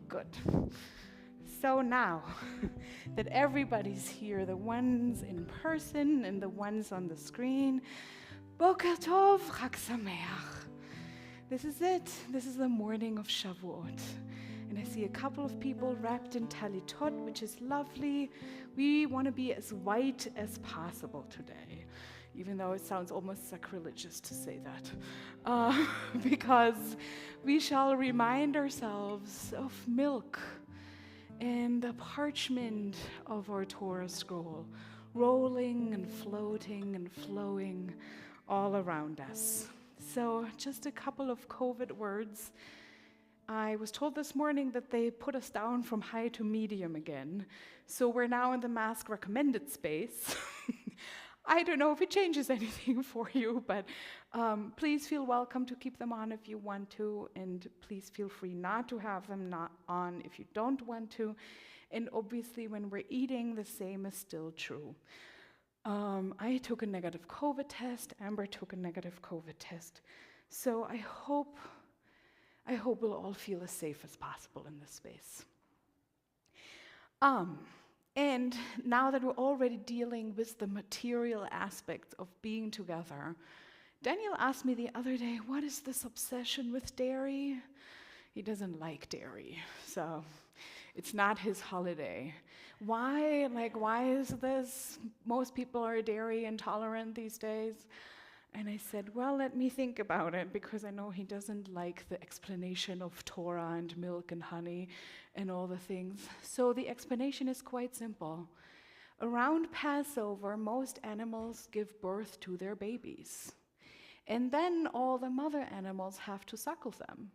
Good. So now that everybody's here, the ones in person and the ones on the screen, Boker Tov, Chag Sameach. This is it. This is the morning of Shavuot. And I see a couple of people wrapped in talitot, which is lovely. We want to be as white as possible today, even though it sounds almost sacrilegious to say that, because we shall remind ourselves of milk and the parchment of our Torah scroll, rolling and floating and flowing all around us. So just a couple of COVID words. I was told this morning that they put us down from high to medium again. So we're now in the mask recommended space. I don't know if it changes anything for you, but please feel welcome to keep them on if you want to, and please feel free not to have them not on if you don't want to. And obviously when we're eating, the same is still true. I took a negative COVID test. Amber took a negative COVID test. So I hope we'll all feel as safe as possible in this space. And now that we're already dealing with the material aspects of being together, Daniel asked me the other day, what is this obsession with dairy? He doesn't like dairy, so it's not his holiday. Why? Why is this? Most people are dairy intolerant these days. And I said, well, let me think about it, because I know he doesn't like the explanation of Torah and milk and honey and all the things. So the explanation is quite simple. Around Passover, most animals give birth to their babies. And then all the mother animals have to suckle them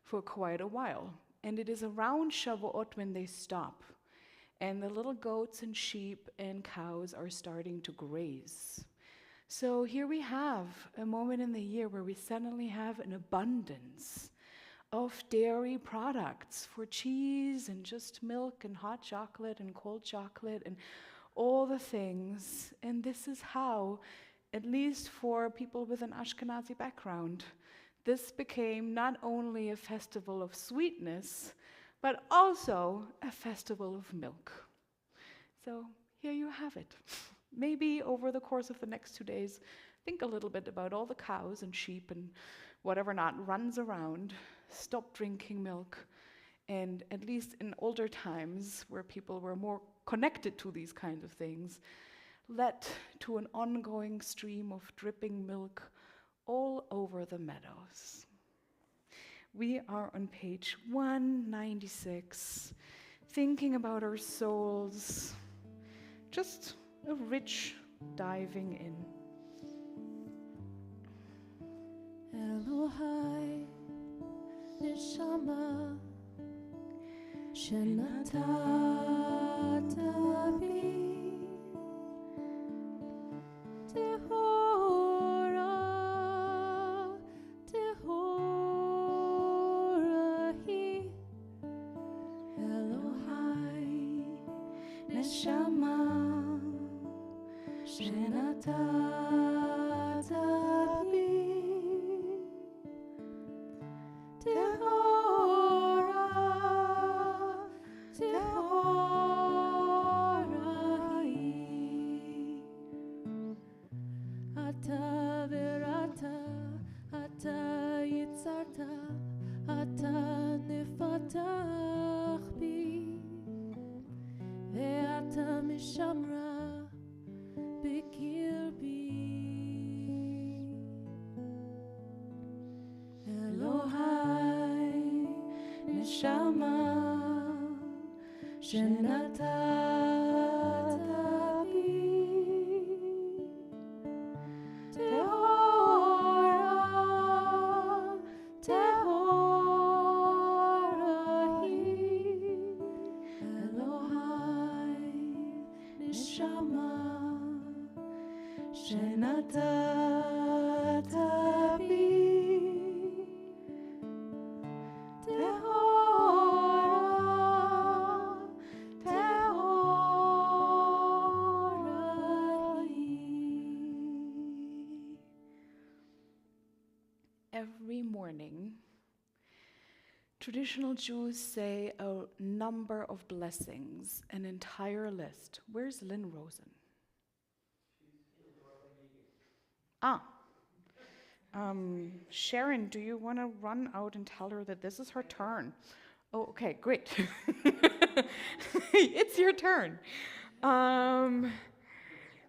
for quite a while. And it is around Shavuot when they stop. And the little goats and sheep and cows are starting to graze. So here we have a moment in the year where we suddenly have an abundance of dairy products for cheese and just milk and hot chocolate and cold chocolate and all the things. And this is how, at least for people with an Ashkenazi background, this became not only a festival of sweetness, but also a festival of milk. So here you have it. Maybe over the course of the next 2 days, think a little bit about all the cows and sheep and whatever not runs around, stop drinking milk, and at least in older times where people were more connected to these kinds of things, led to an ongoing stream of dripping milk all over the meadows. We are on page 196, thinking about our souls, just a rich diving in. Elohai, Neshama, Shenatata bi, Tehora, Tehorahi, Elohai, Neshama, Shenatata bi, Tehora, Tehorahi, Ata verata, Ata yitzarta, Ata nefatach bi, Ve'ata mishamra b'kirbi. Elohai, Neshama, Shenatata bi, Tehora, Tehorahi, Elohai, Neshama, Shenatata bi, Tehora, Tehorahi. Every morning, Traditional Jews say a number of blessings, an entire list. Where's Lynn Rosen? Ah. Sharon, do you want to run out and tell her that this is her turn? Oh, okay, great. It's your turn.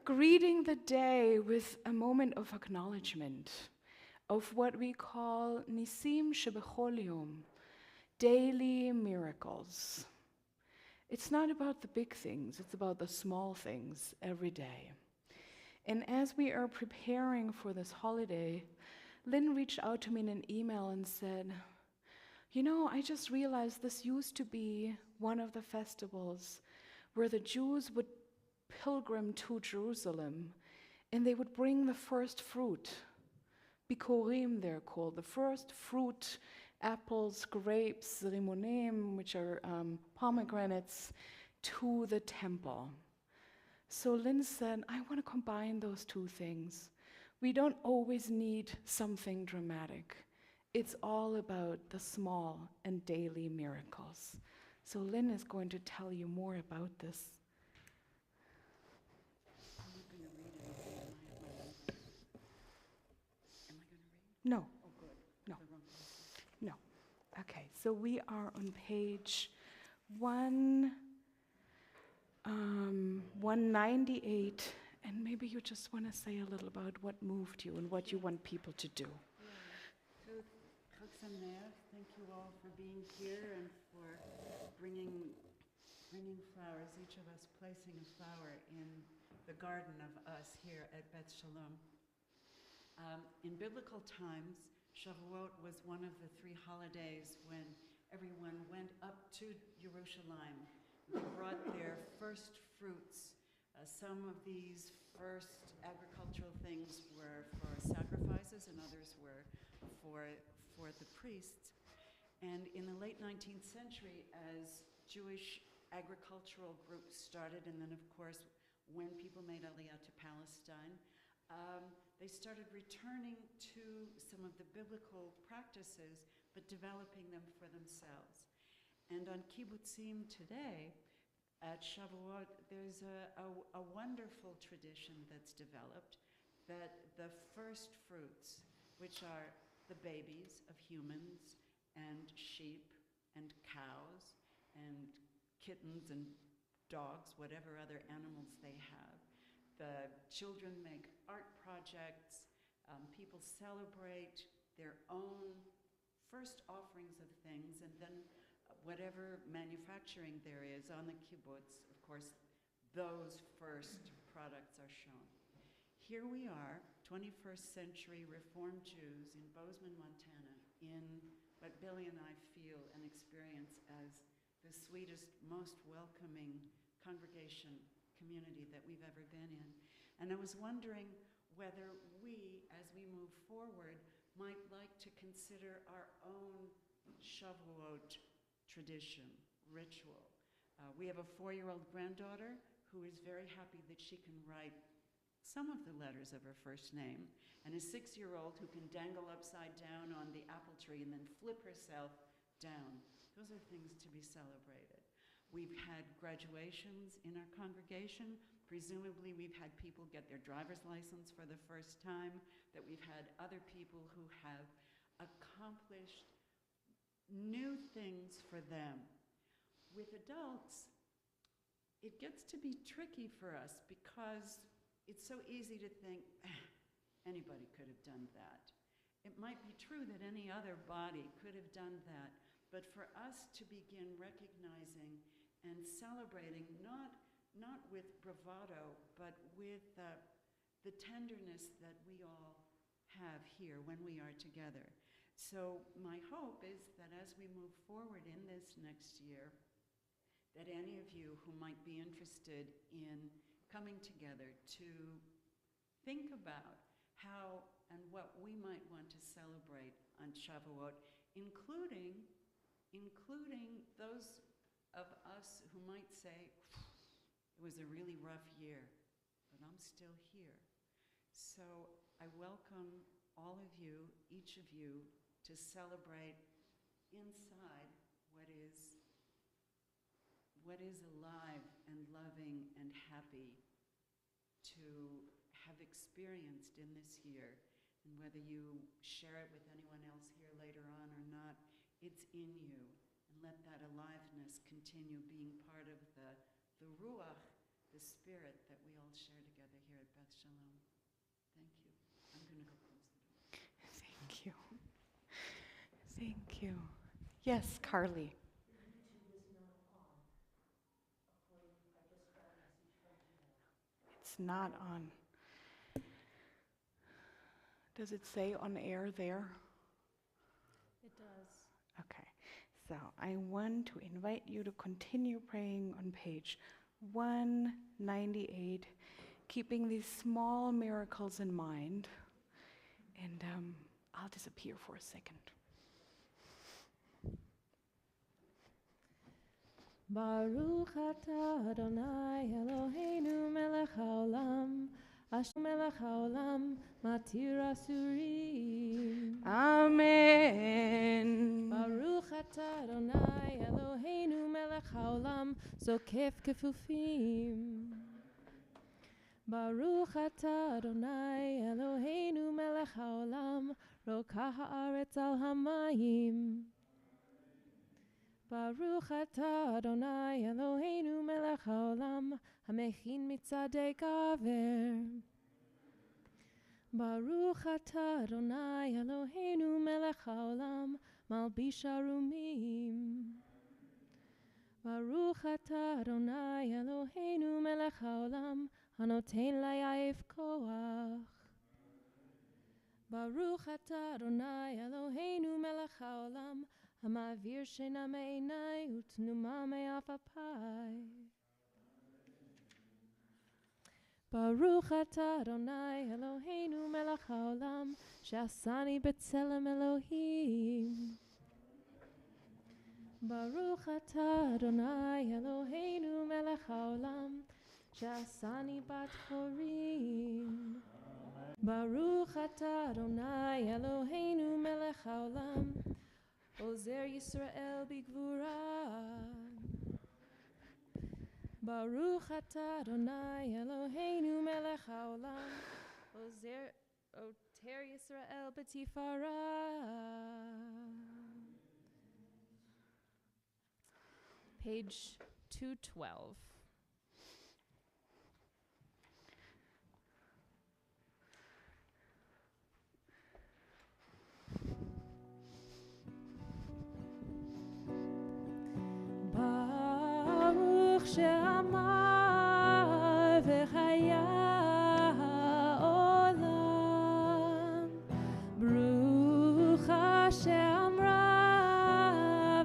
Greeting the day with a moment of acknowledgement of what we call nisim shebechol yom, daily miracles. It's not about the big things, it's about the small things every day. And as we are preparing for this holiday, Lynn reached out to me in an email and said, you know, I just realized this used to be one of the festivals where the Jews would pilgrim to Jerusalem and they would bring the first fruit. Bikorim, they're called, the first fruit, apples, grapes, rimonim, which are pomegranates, to the temple. So Lynn said, I want to combine those two things. We don't always need something dramatic. It's all about the small and daily miracles. So Lynn is going to tell you more about this. I'm not going to read it. Am I going to read? No. Oh, good. No. The wrong place. No. Okay, so we are on page 198, and maybe you just want to say a little about what moved you and what you want people to do. So, Chag Sameach, thank you all for being here and for bringing flowers, each of us placing a flower in the garden of us here at Beth Shalom. In biblical times, Shavuot was one of the 3 holidays when everyone went up to Jerusalem. They brought their first fruits. Some of these first agricultural things were for sacrifices and others were for the priests. And in the late 19th century, as Jewish agricultural groups started, and then of course when people made Aliyah to Palestine, they started returning to some of the biblical practices, but developing them for themselves. And on kibbutzim today, at Shavuot, there's a wonderful tradition that's developed that the first fruits, which are the babies of humans and sheep and cows and kittens and dogs, whatever other animals they have, the children make art projects, people celebrate their own first offerings of things, and then whatever manufacturing there is on the kibbutz, of course, those first products are shown. Here we are, 21st century Reformed Jews in Bozeman, Montana, in what Billy and I feel and experience as the sweetest, most welcoming congregation community that we've ever been in. And I was wondering whether we, as we move forward, might like to consider our own Shavuot tradition, ritual. We have a 4-year-old granddaughter who is very happy that she can write some of the letters of her first name, and a 6-year-old who can dangle upside down on the apple tree and then flip herself down. Those are things to be celebrated. We've had graduations in our congregation. Presumably we've had people get their driver's license for the first time, that we've had other people who have accomplished new things for them. With adults, it gets to be tricky for us because it's so easy to think, anybody could have done that. It might be true that any other body could have done that, but for us to begin recognizing and celebrating, not with bravado, but with the tenderness that we all have here when we are together. So my hope is that as we move forward in this next year, that any of you who might be interested in coming together to think about how and what we might want to celebrate on Shavuot, including those of us who might say, it was a really rough year, but I'm still here. So I welcome all of you, each of you, to celebrate inside what is alive and loving and happy to have experienced in this year. And whether you share it with anyone else here later on or not, it's in you. And let that aliveness continue being part of the ruach, the spirit that we all share together here at Beth Shalom. Thank you. I'm going to go close the door. Thank you. Thank you. Yes, Carly. It's not on. Does it say on air there? It does. Okay. So I want to invite you to continue praying on page 198, keeping these small miracles in mind. And I'll disappear for a second. Baruch atah Adonai Eloheinu melech haolam, asher melech haolam matir asurim. Amen. Baruch atah Adonai Eloheinu melech haolam zokef kefufim. Baruch atah Adonai Eloheinu melech haolam rokah haaretz al hamayim. Baruch atah Adonai Eloheinu melech haolam hamechin mitzadei kaver. Baruch atah Adonai Eloheinu melech haolam malbish arumim. Baruch atah Adonai Eloheinu melech haolam hanoten layayif koach. Baruch atah Adonai Eloheinu melech haolam Hamavir shena me'enai utnuma me'afapai. Baruch atah Adonai Eloheinu melech haolam she'asani b'tzelem Elohim. Baruch atah Adonai Eloheinu melech haolam she'asani bat chorim. Baruch atah Adonai Eloheinu melech haolam Ozer Yisrael b'gvura. Baruch atah Adonai Eloheinu melech haolam Oter Yisrael b'tifara. Page 212. Baruch she'amar v'chaya ha'olam. Baruch she'amra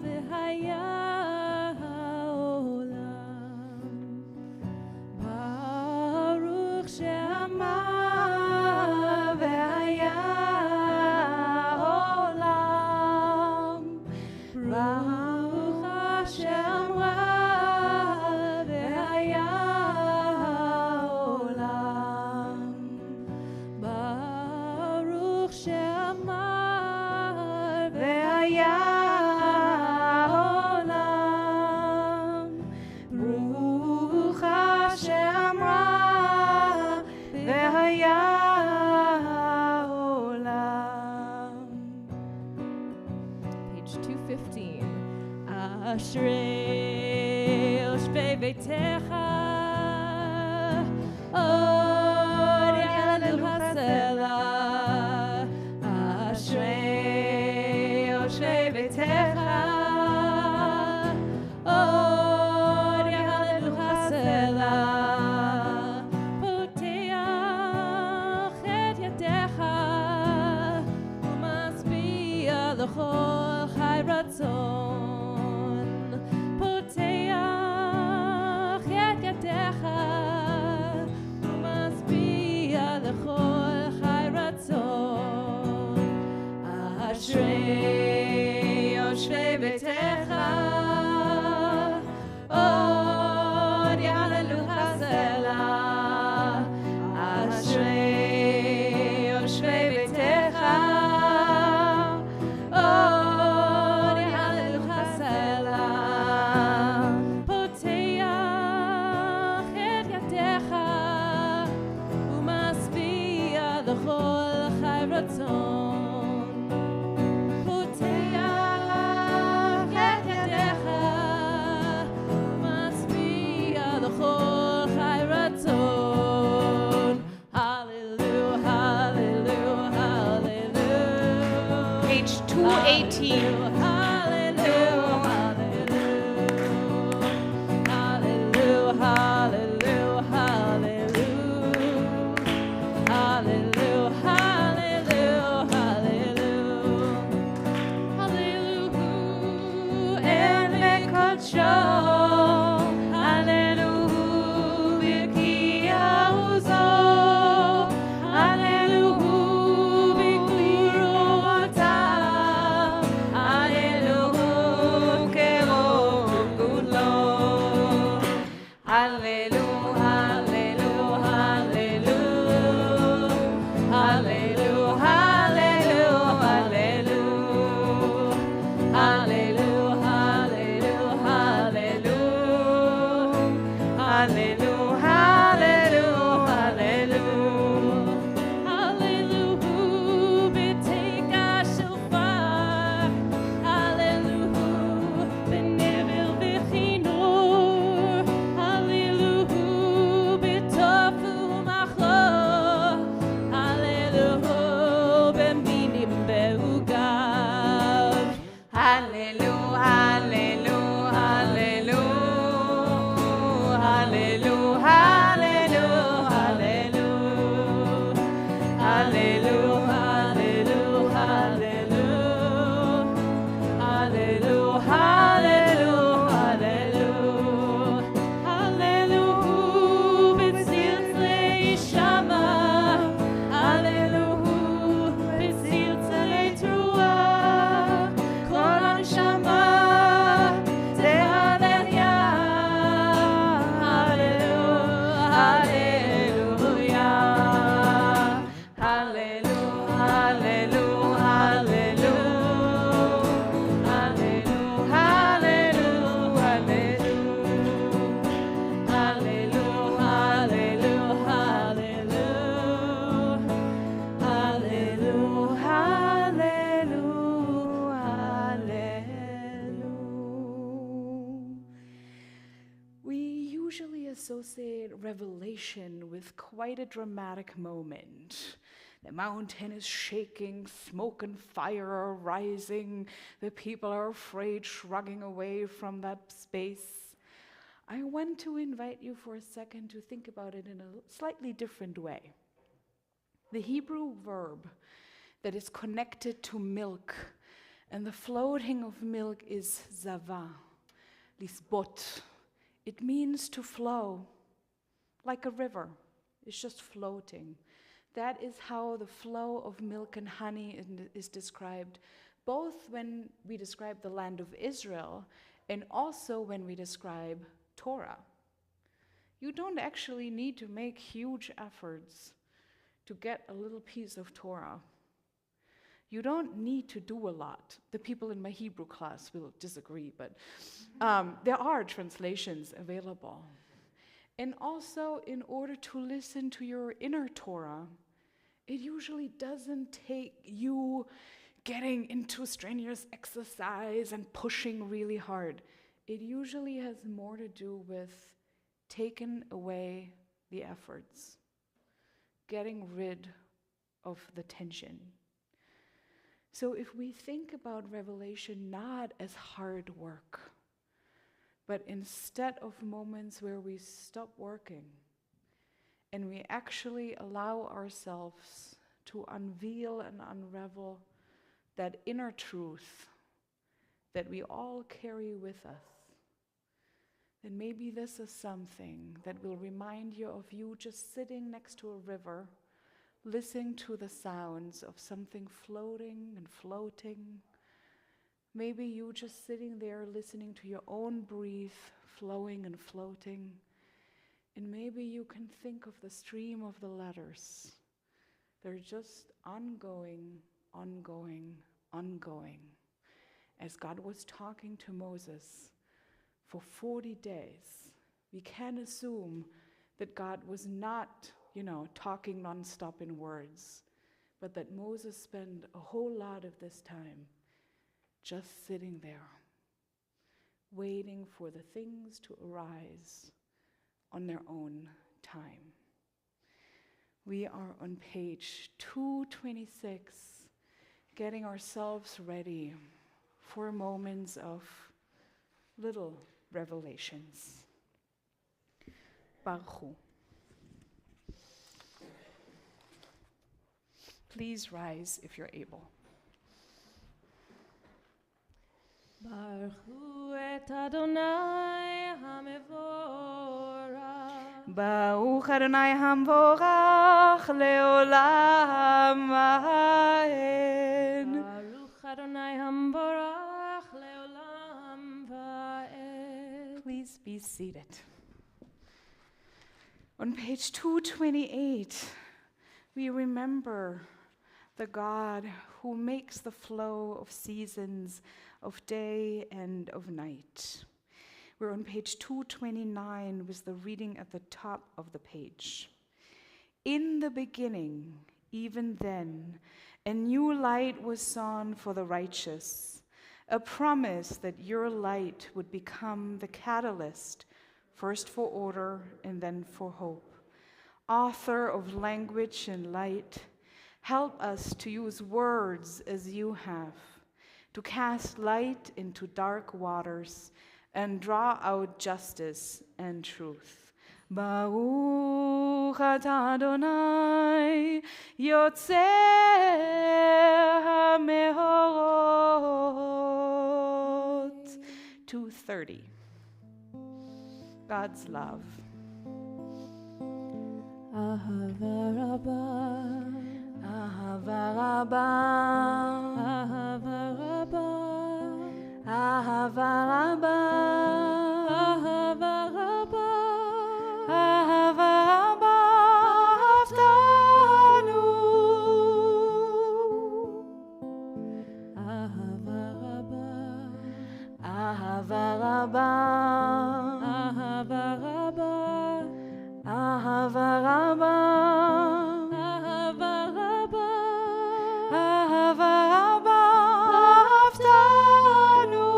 v'chaya ha'olam. Baruch she'amar v'chaya ha'olam. Baruch Hashem v'haya ha'olam. Baruch she'amar v'haya ha'olam. Baruch Hashem v'haya ha'olam. Page 215. Ashrei yoshvei beitecha od yalelu hasela. Ashrei yoshvei beitecha od yalelu hasela. Poteach et yadecha umasbia l'chol chai ratzon. associate revelation with quite a dramatic moment. The mountain is shaking, smoke and fire are rising, the people are afraid, shrugging away from that space. I want to invite you for a second to think about it in a slightly different way. The Hebrew verb that is connected to milk and the floating of milk is zava, lisbot. It means to flow, like a river. It's just floating. That is how the flow of milk and honey is described, both when we describe the land of Israel and also when we describe Torah. You don't actually need to make huge efforts to get a little piece of Torah. You don't need to do a lot. The people in my Hebrew class will disagree, but there are translations available. And also, in order to listen to your inner Torah, it usually doesn't take you getting into strenuous exercise and pushing really hard. It usually has more to do with taking away the efforts, getting rid of the tension. So if we think about revelation not as hard work, but instead of moments where we stop working and we actually allow ourselves to unveil and unravel that inner truth that we all carry with us, then maybe this is something that will remind you of you just sitting next to a river, listening to the sounds of something floating and floating. Maybe you just sitting there listening to your own breath flowing and floating. And maybe you can think of the stream of the letters. They're just ongoing, ongoing, ongoing. As God was talking to Moses for 40 days, we can assume that God was not talking nonstop in words, but that Moses spent a whole lot of this time just sitting there, waiting for the things to arise on their own time. We are on page 226, getting ourselves ready for moments of little revelations. Baruch Hu. Please rise if you're able. Baruch hu et Adonai hamevorach. Baruch Adonai hamvorach leolam va'ed. Baruch Adonai hamvorach leolam va'ed. Please be seated. On page 228, we remember the God who makes the flow of seasons, of day and of night. We're on page 229 with the reading at the top of the page. In the beginning, even then, a new light was shone for the righteous, a promise that your light would become the catalyst, first for order and then for hope. Author of language and light, help us to use words as you have, to cast light into dark waters and draw out justice and truth. Baruch atah Adonai yotzei hamehorot. 2:30. God's love. Ahava rabbah. Ahava rabbah. Ahava rabbah. Ahava rabbah. Ahava rabbah. Ahava rabbah aftanu. Ahava rabbah. Ahava rabbah. Ahava rabbah. Ahava rabbah. Ahava rabbah. Ahava rabbah aftanu.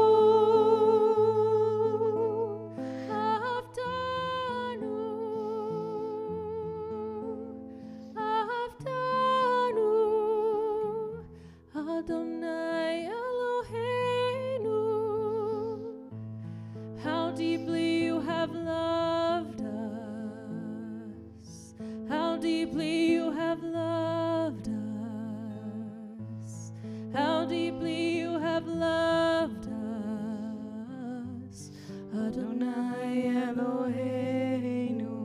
deeply you have loved us. How deeply you have loved us. How deeply you have loved us. Adonai Eloheinu.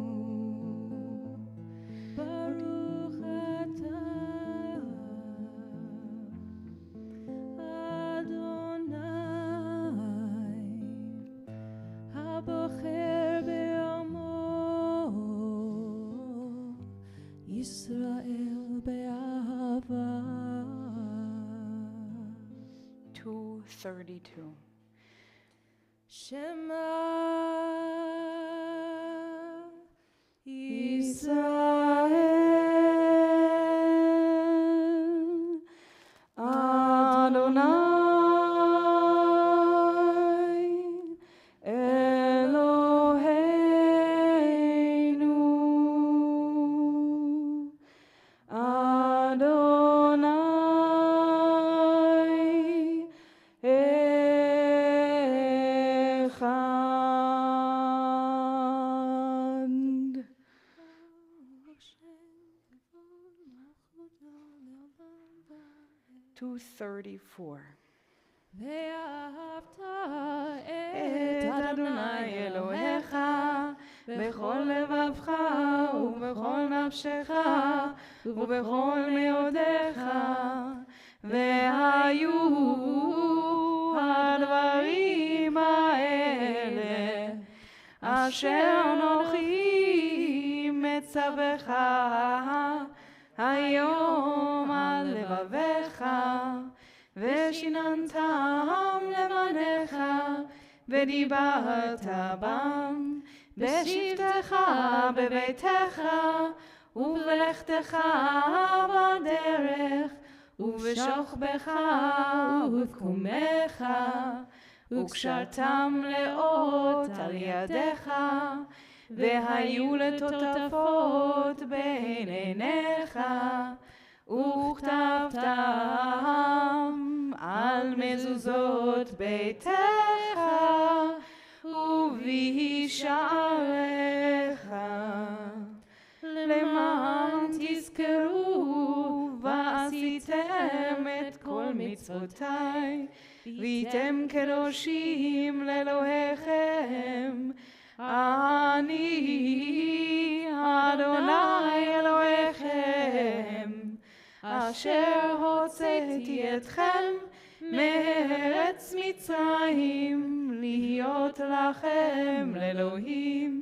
Baruch atah Adonai Habocher be'amo Yisrael be'ahava. 232. Shema Yisrael Adonai Eloheinu Adonai Echad. 234. ואהבת את אדוני אלוהיך בכל לבבך ובכל נפשך ובכל מאודיך, והיו הדברים האלה אשר אנוכי מצווך היום על לבביך, ושיננתם לבניך, ודיברת בם בשבתך בביתך, ובלכתך בדרך, ובשוכבך ובקומך, וקשרתם לאות על ידיך, והיו לטוטפות בין עיניך, וכתבתם על מזוזות ביתך ובשעריך, למען תזכרו ועשיתם את כל מצוותיי, והייתם קדושים לאלוהיכם. אני אדוני אלוהיכם, אשר הוצאתי אתכם מארץ מצרים, להיות לכם לאלוהים.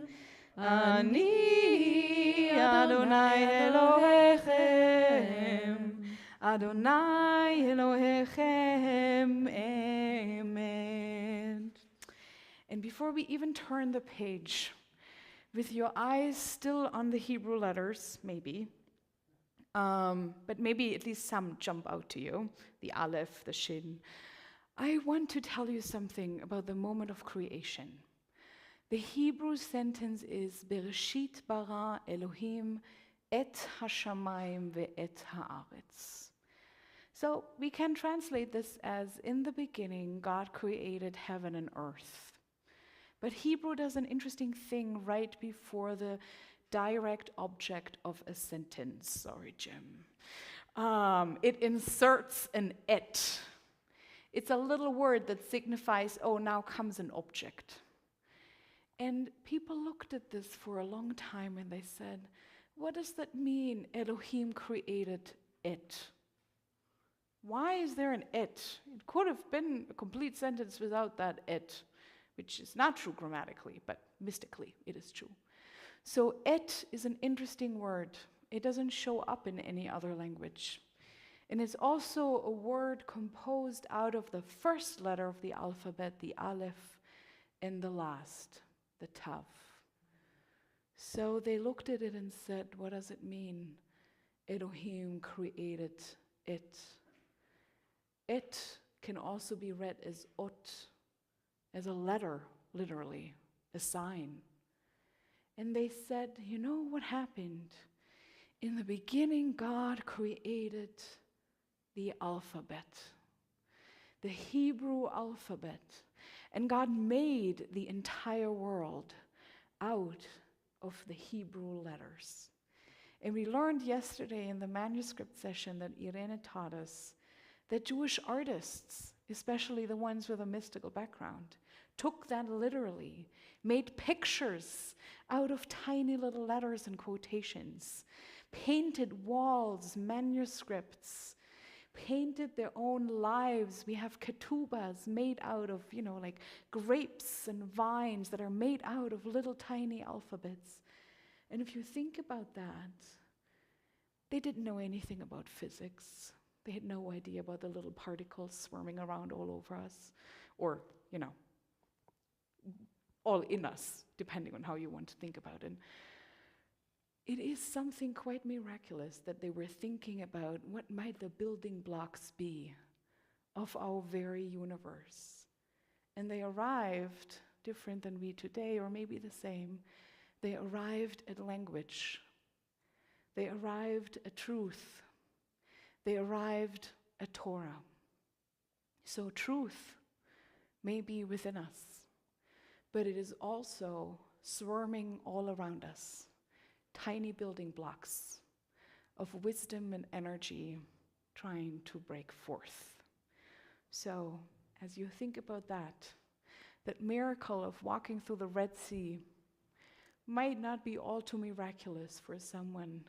אני אדוני אלוהיכם, אדוני אלוהיכם, amen. And before we even turn the page, with your eyes still on the Hebrew letters, maybe, but maybe at least some jump out to you, the Aleph, the Shin, I want to tell you something about the moment of creation. The Hebrew sentence is Bereshit bara Elohim et hashamayim ve'et haaretz. So we can translate this as, in the beginning, God created heaven and earth. But Hebrew does an interesting thing right before the direct object of a sentence. Sorry, Jim. It inserts an et. It's a little word that signifies, oh, now comes an object. And people looked at this for a long time and they said, what does that mean, Elohim created it? Why is there an et? It could have been a complete sentence without that et, which is not true grammatically, but mystically it is true. So et is an interesting word. It doesn't show up in any other language. And it's also a word composed out of the first letter of the alphabet, the aleph, and the last, the tav. So they looked at it and said, what does it mean? Elohim created it. It can also be read as ot, as a letter, literally, a sign. And they said, you know what happened? In the beginning, God created the alphabet, the Hebrew alphabet. And God made the entire world out of the Hebrew letters. And we learned yesterday in the manuscript session that Irene taught us that Jewish artists, especially the ones with a mystical background, took that literally, made pictures out of tiny little letters and quotations, painted walls, manuscripts, painted their own lives. We have ketubas made out of, like grapes and vines that are made out of little tiny alphabets. And if you think about that, they didn't know anything about physics. They had no idea about the little particles swarming around all over us, or, all in us, depending on how you want to think about it. It is something quite miraculous that they were thinking about what might the building blocks be of our very universe. And they arrived, different than we today, or maybe the same, they arrived at language. They arrived at truth. They arrived at Torah. So truth may be within us, but it is also swarming all around us. Tiny building blocks of wisdom and energy trying to break forth. So, as you think about that miracle of walking through the Red Sea might not be all too miraculous for someone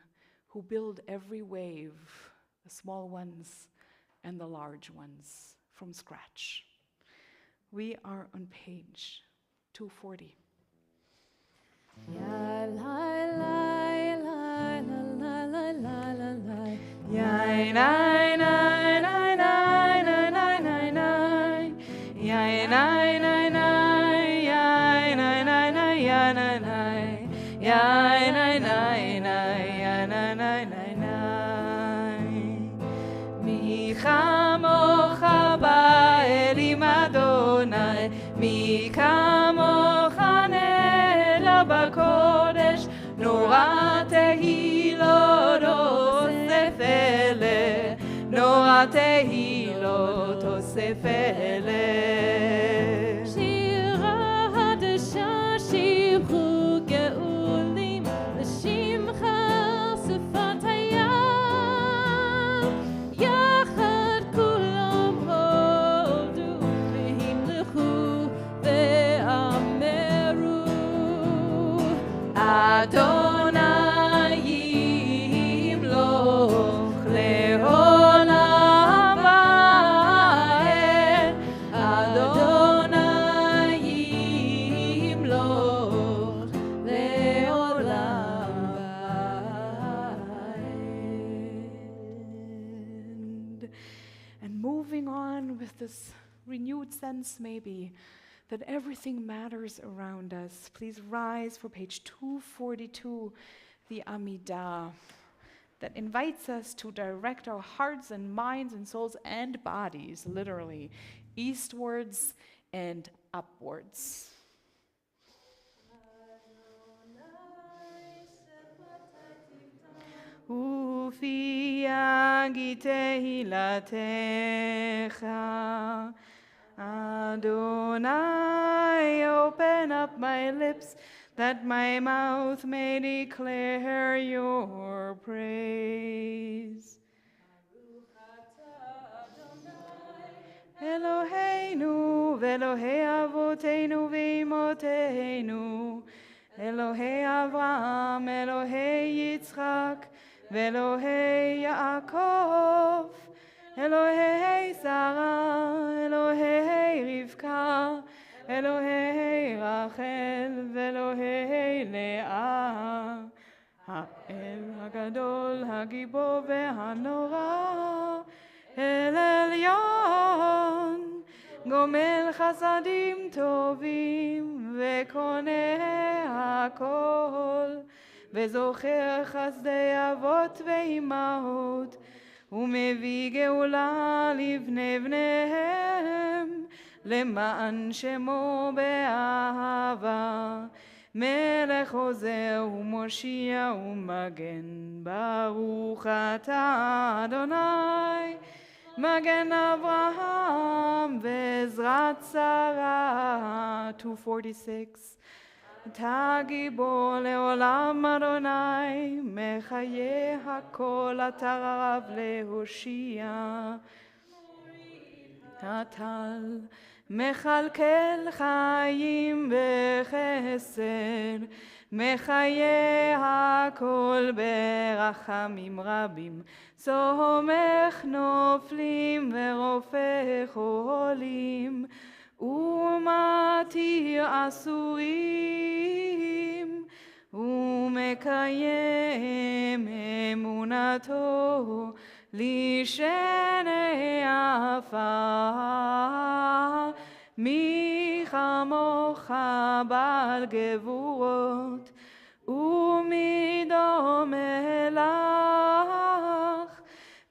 who built every wave, the small ones and the large ones, from scratch. We are on page 240. Ya la la la la la la la la la. Ya na na na na na na na na. Ya na na na ya na na na ya na na. Ya na na na ya na na na na. Mi chamocha ba'elim Adonai, mi kamocha nela b'kodesh, nora tehilot osef ele, nora tehilot osef ele. Shira hadasha shibru geulim, l'shimcha sefat hayam, yachad kulam hodu, v'himlechu ve'ameru, Adonai yimloch le'olam va'ed, Adonai yimloch le'olam va'ed. And moving on with this renewed sense, maybe, that everything matters around us. Please rise for page 242, the Amidah, that invites us to direct our hearts and minds and souls and bodies, literally, eastwards and upwards. Ufi agi tehilatecha, Adonai, open up my lips, that my mouth may declare your praise. Eloheinu, ve'Elohei avoteinu ve'imoteinu, Elohei Avraham, Elohei Yitzchak, ve'Elohei Yaakov, Elohei Sarah, Elohei Rivka, Elohei Rachel, ve'Elohei Leah, Ha'el Hagadol, Hagibor ve'Hanora, El Elyon, Gomel Chasadim Tovim, ve'Koneh HaKol, ve'Zocher Chasdei Avot ve'Imahot, ומביא גאולה לבני בניהם, למען שמו באהבה, מלך עוזר ומושיע ומגן, ברוך אתה אדוני, Magen Avraham Vezrat Sarah. 246. אתה גיבור לעולם אדוני, מחיי הכל אתה רב להושיע. הטל מכלכל חיים בחסד, מחיי הכל ברחמים רבים, סומך נופלים ורופא חולים, ומתיר אסורים, ומקיים אמונתו לשני עפר. מי כמוך בעל גבורות, ומי דומה לך,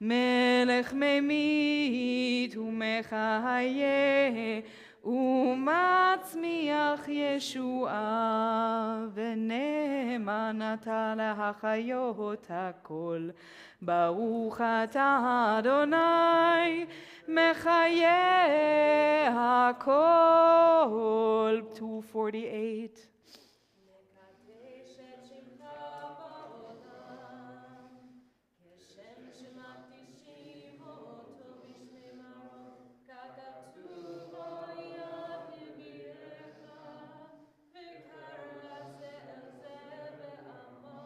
מלך ממית ומחיה, ומצמיח ישועה, ונאמן אתה להחיות הכל. ברוך אתה אדוני, מחיה הכל. 248. מקדש את שמך בעולם, כשם שמקדישים אותו בשמי מרום, ככתוב היד נביאך, וקרא זה אל זה באמר.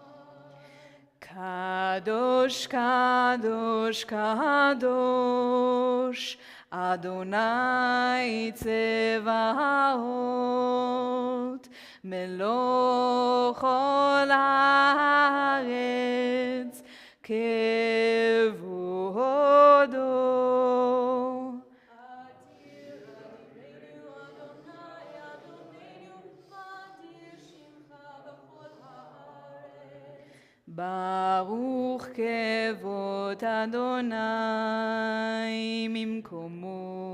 קדוש, קדוש, קדוש, אדוני צבאות, מלוא כל הארץ כבודו. אדיר אדירנו אדוני אדוננו, אדיר שמך בכל הארץ. ברוך כבוד אדוני ממקומו.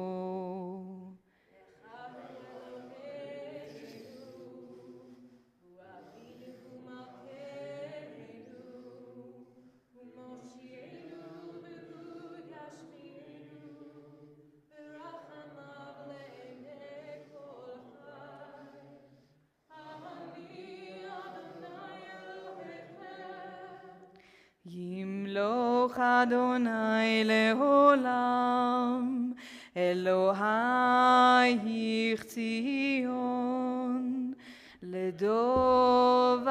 ימלוך אדוני לעולם, אלוהיך ציון, לדור ודור.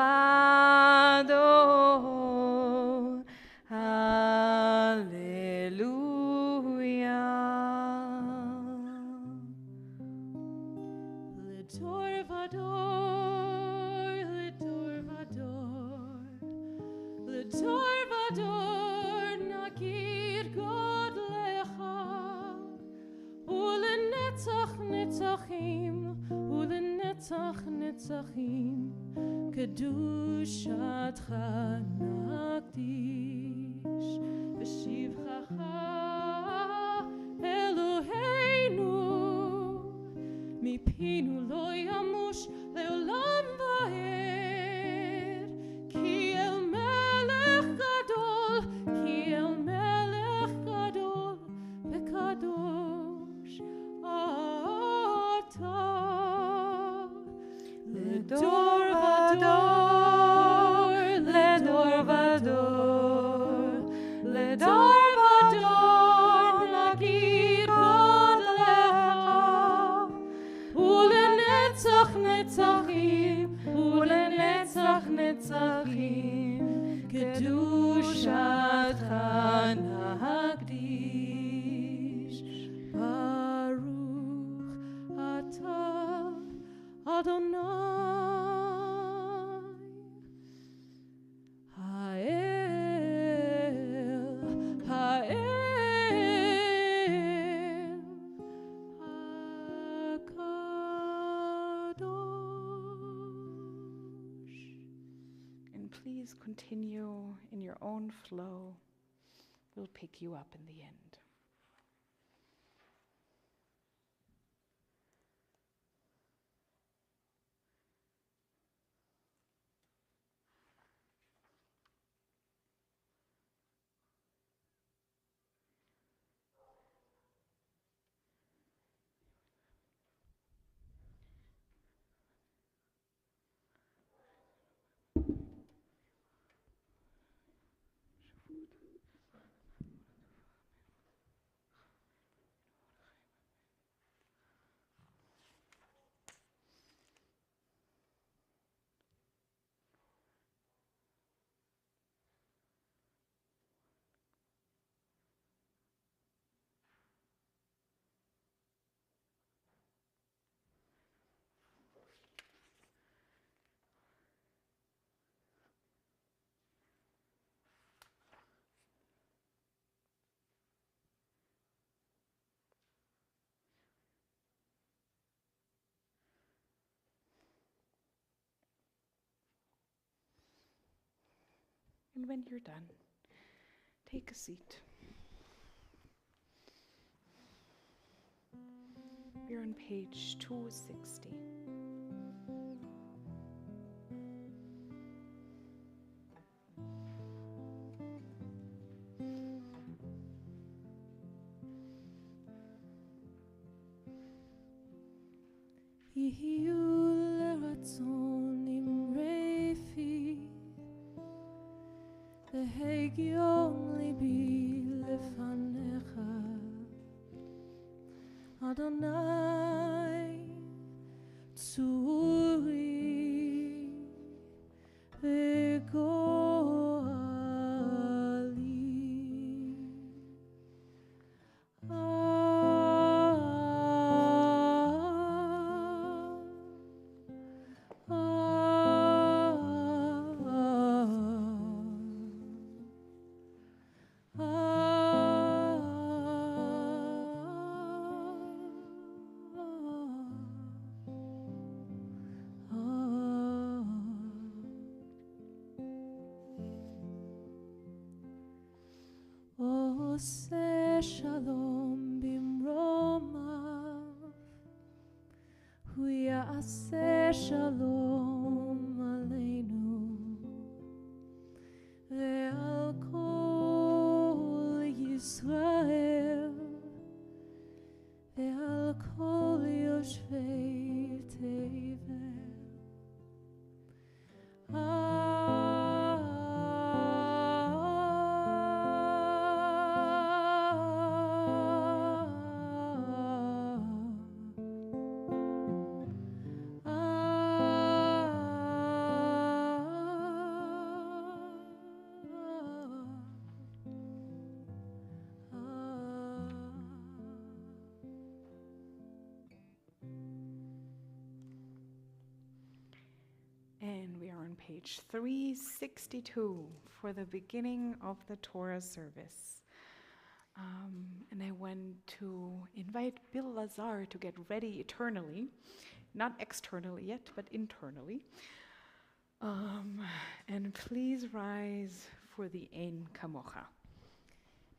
הללויה. לדור ודור, לדור ודור, לדור ודור נגיד גודלך, ולנצח נצחים, ולנצח נצחים, קדושתך נקדיש. בשבחך אלוהינו, מפינו לא ימוש לעולם ועד, כי אל מלך גדול, כי אל מלך גדול וקדוש אתה. לדור ודור, לדור ודור, לדור ודור נגיד גודלך, ולנצח נצחים, ולנצח נצחים, קדושתך נקדיש. ברוך אתה אדוני האל, האל הקדוש. And please continue in your own flow. We'll pick you up in the end. And when you're done, take a seat. We're on page 260. יהיו לרצון אמרי-פי, להגיון ליבי לפניך, אדוני צורי וגואלי. עושה שלום במרומיו, הוא יעשה שלום עלינו ועל כל ישראל ועל כל יושבי תבל. And we are on page 362 for the beginning of the Torah service. And I want to invite Bill Lazar to get ready eternally, not externally yet, but internally. And please rise for the Ein Kamocha.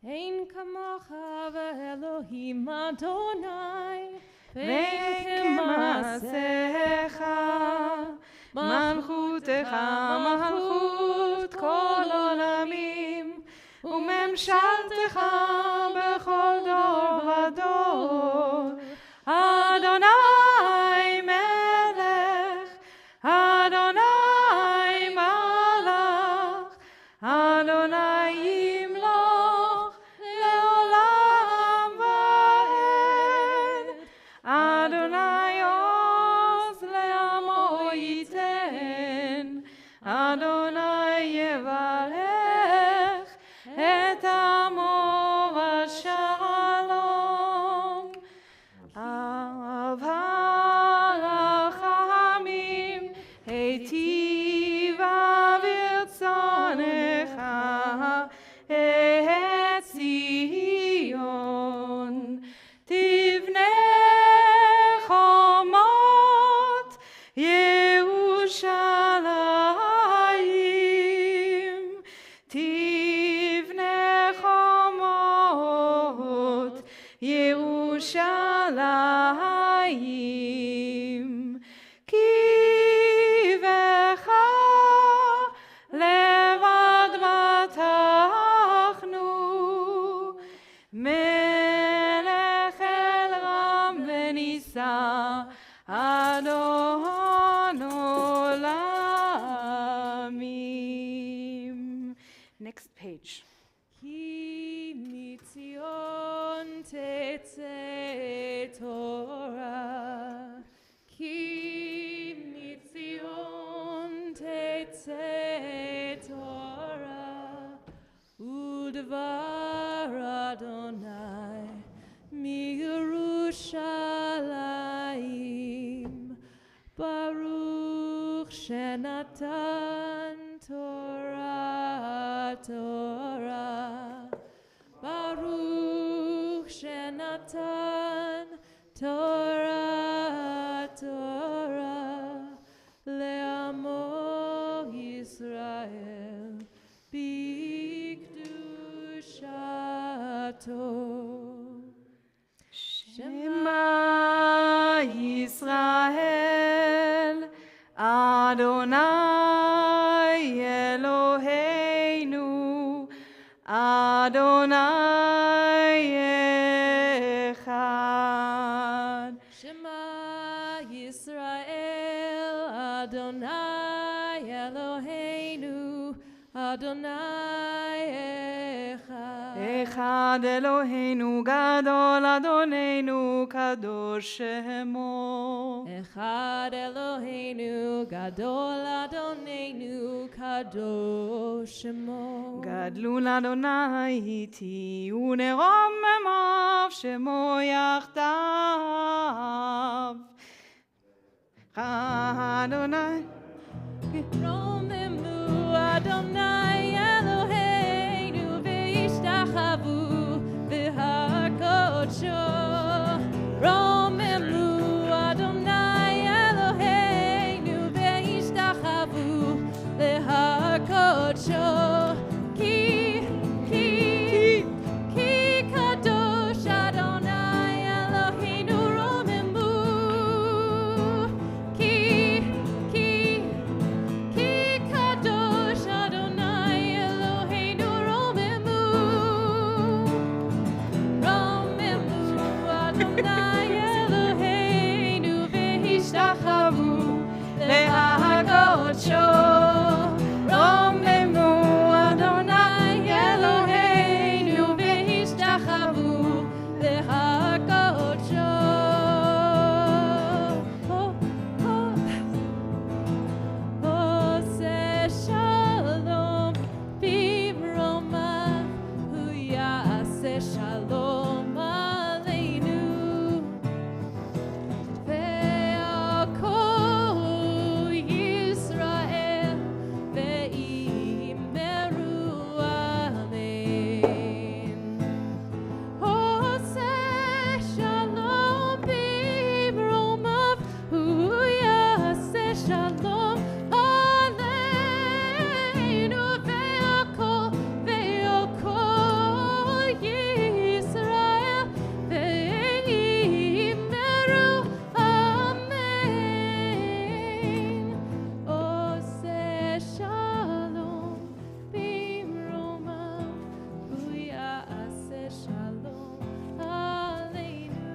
אין כמוך ואלוהים אדוני, ואין כמעשיך, מלכותך מלכות כל עולמים, וממשלתך בכל דור ודור. אדוני מלך, אדוני מלך, אדוני ימלוך לעולם ועד. אדוני עוז לעמו ייתן, אדוני יברך את עמו בשלום. אהבה רחמים היטיבה ברצונך את ציון. תבנה חומות ירושלים, תבנה חומות ירושלים. כי בך לבד בטחנו, מלך אל רם ונישא, אדון עולמים. Next page. כי מציון תצא תורה, כי מציון תצא תורה, ודבר אדוני מירושלים. ברוך שנתן תורה תורה, ברוך שנתן תורה תורה לעמו ישראל. Adonai Eloheinu, Adonai Echad. Shema Yisrael, Adonai Eloheinu, Adonai Echad. Echad Eloheinu Gadol Adonenu Kadosh Shemo. Echad Eloheinu, Gadol Adonenu, Kadosh Shemo. Gadlun Adonai Hiti uneromemav Shemo yachdav. Adonai Romemu Adonai Eloheinu ve'ishtachavu v'har kodsho. Romemu Adonai Eloheinu ve'ishtachavu v'har kodsho. Ki kadosh Adonai Eloheinu romemu. Ki kadosh Adonai Eloheinu romemu. Romemu Adonai Eloheinu ve'ishtachavu v'har kodsho. Romemu Adonai Eloheinu ve'ishtachavu v'har kodsho. Oseh shalom bimromav, hu ya'aseh shalom aleinu. Ve'al kol Yisrael ve'imeru amen. Oseh shalom bimromav, hu ya'aseh shalom aleinu. Ve'al kol Yisrael ve'imeru amen. Oseh shalom bimromav, hu ya'aseh shalom aleinu.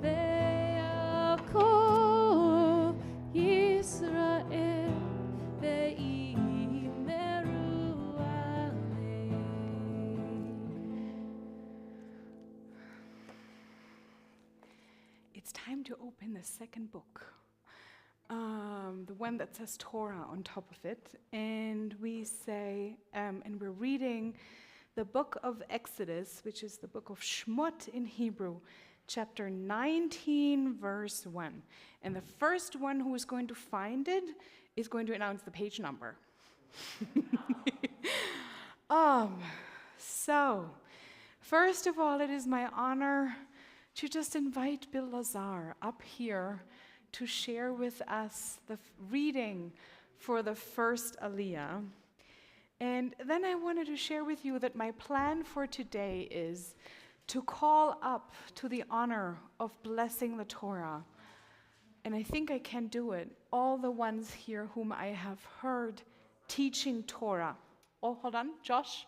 Ve'al kol Yisrael ve'imeru amen. It's time to open the second book, the one that says Torah on top of it. And we say, and we're reading the book of Exodus, which is the book of Shmot in Hebrew, chapter 19, verse 1. And the first one who is going to find it is going to announce the page number. So, first of all, it is my honor to just invite Bill Lazar up here to share with us the reading for the first Aliyah. And then I wanted to share with you that my plan for today is to call up to the honor of blessing the Torah. And I think I can do it. All the ones here whom I have heard teaching Torah. Oh, hold on, Josh.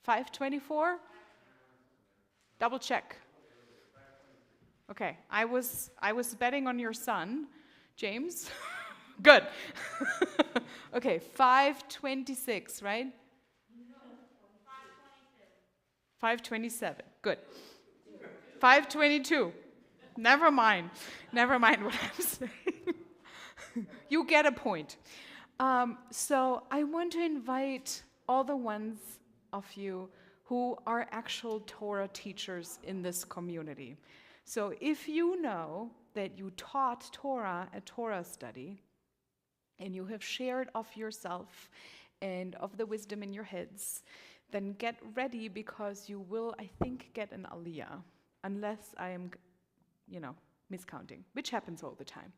524? Double check. Okay, I was betting on your son, James. Good. Okay, 526, right? No, 527. Good. 522. Never mind what I'm saying. You get a point. So I want to invite all the ones of you who are actual Torah teachers in this community. So if you know that you taught Torah a Torah study, and you have shared of yourself and of the wisdom in your heads, then get ready, because you will, I think, get an aliyah, unless I am, miscounting, which happens all the time.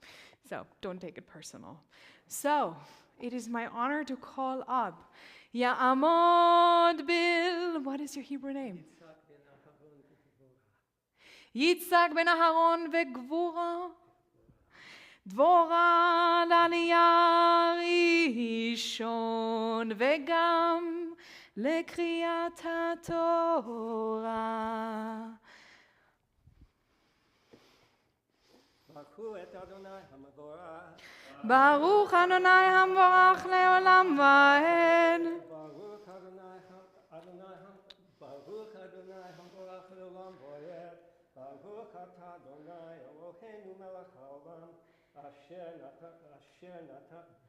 So don't take it personal. So it is my honor to call up Ya'amod Bil, what is your Hebrew name? Yitzhak ben Aharon ve'Gvura. דבורה לעלייה ראשון וגם לקריאת התורה. ברכו את אדוני המבורך. ברוך אדוני המבורך לעולם ועד. ברוך אדוני המבורך לעולם ועד. ברוך אתה אדוני אלוהינו מלך העולם, אשר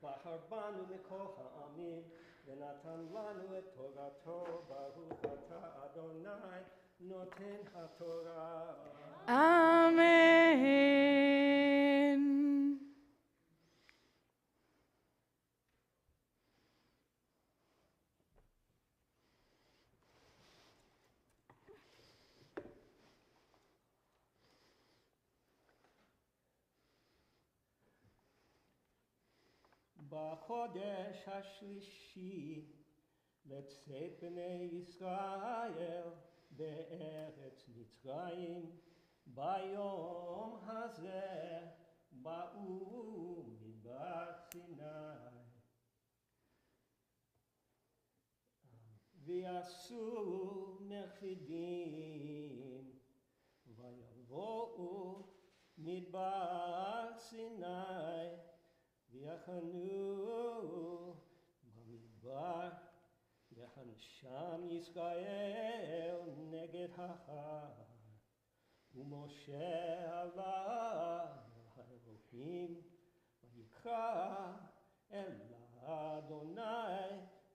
בחר בנו מכל העמים, ונתן לנו את תורתו. ברוך אתה אדוני נותן התורה. אמן. בחודש השלישי לצאת בני ישראל בארץ מצרים, ביום הזה באו מדבר סיני, ויעשו מרפידים, ויבואו מדבר סיני, ויחנו במדבר, יחנו שם ישראל נגד ההר. ומשה עלה האלוהים, ויקרא אל אדוני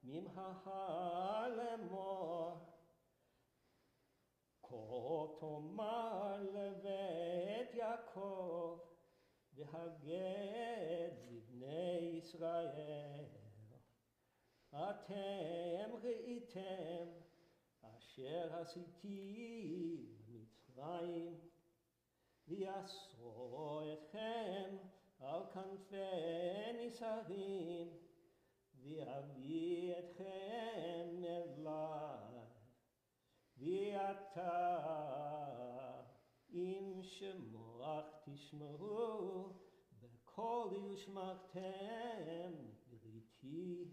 מן ההר לאמור, כה תאמר לבית יעקב, והגד לבני ישראל, אתם ראיתם אשר עשיתי במצרים, ויאסור אתכם על כנפי נסרים, ויביא אתכם אליי. ועתה אם שמוח תשמעו בקול ושמרתם בריתי,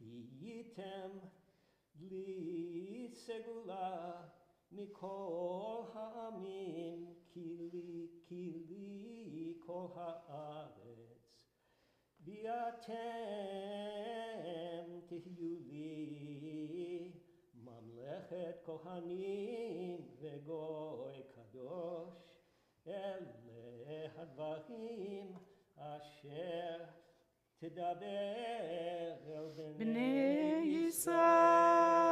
והייתם לי סגולה מכל העמים, כי לי כל הארץ. ואתם תהיו לי ממלכת כהנים וגוי קדוש. אלה הדברים אשר תדבר אל בני ישראל.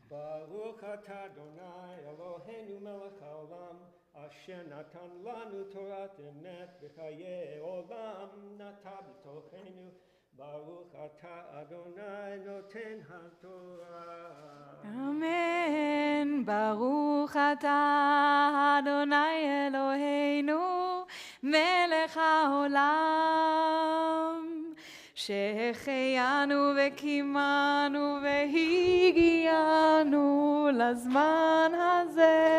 ברוך אתה אדוני אלוהינו מלך העולם, אשר נתן לנו תורת אמת בחיי עולם נטע בתוכנו. ברוך אתה אדוני נותן התורה. אמן. ברוך אתה אדוני אלוהינו מלך העולם, שהחיינו וקיימנו והגיענו לזמן הזה.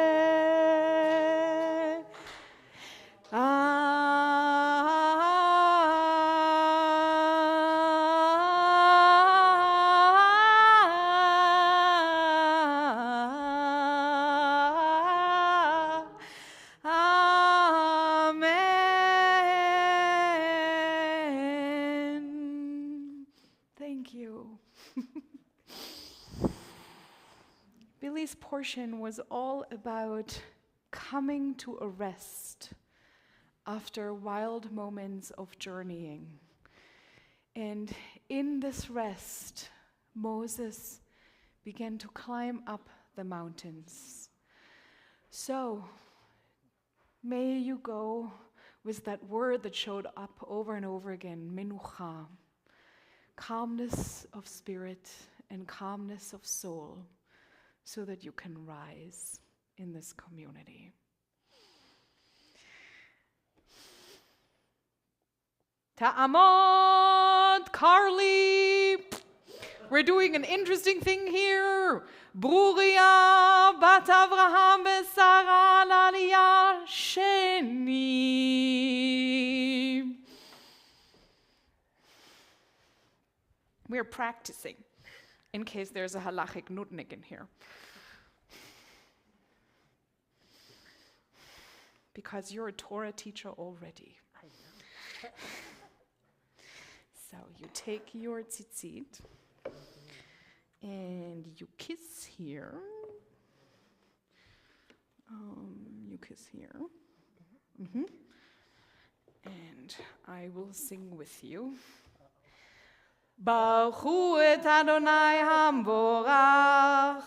Thank you. Billy's portion was all about coming to a rest after wild moments of journeying. And in this rest, Moses began to climb up the mountains. So, may you go with that word that showed up over and over again, menucha, calmness of spirit and calmness of soul, so that you can rise in this community. Ta'amod Carly. We're doing an interesting thing here. Bruria bat Avraham v'Sara l'aliyah sheni. We're practicing in case there's a halachic nudnik in here. Because you're a Torah teacher already. So you take your tzitzit and you kiss here. You kiss here. And I will sing with you. Baruch hu et Adonai hamvorach.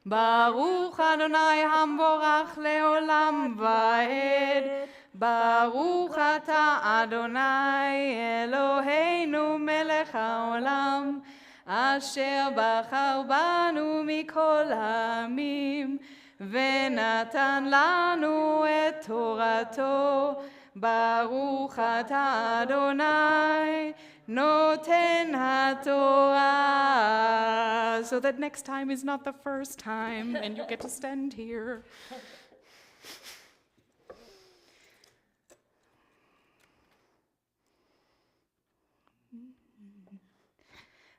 Baruch Adonai hamvorach leolam vaed. Baruch ata Adonai Eloheinu melech haolam asher bachar banu mikol ha'amim ונתן לנו את תורתו, ברוך אתה אדוני, נותן התורה. So that next time is not the first time, and you get to stand here.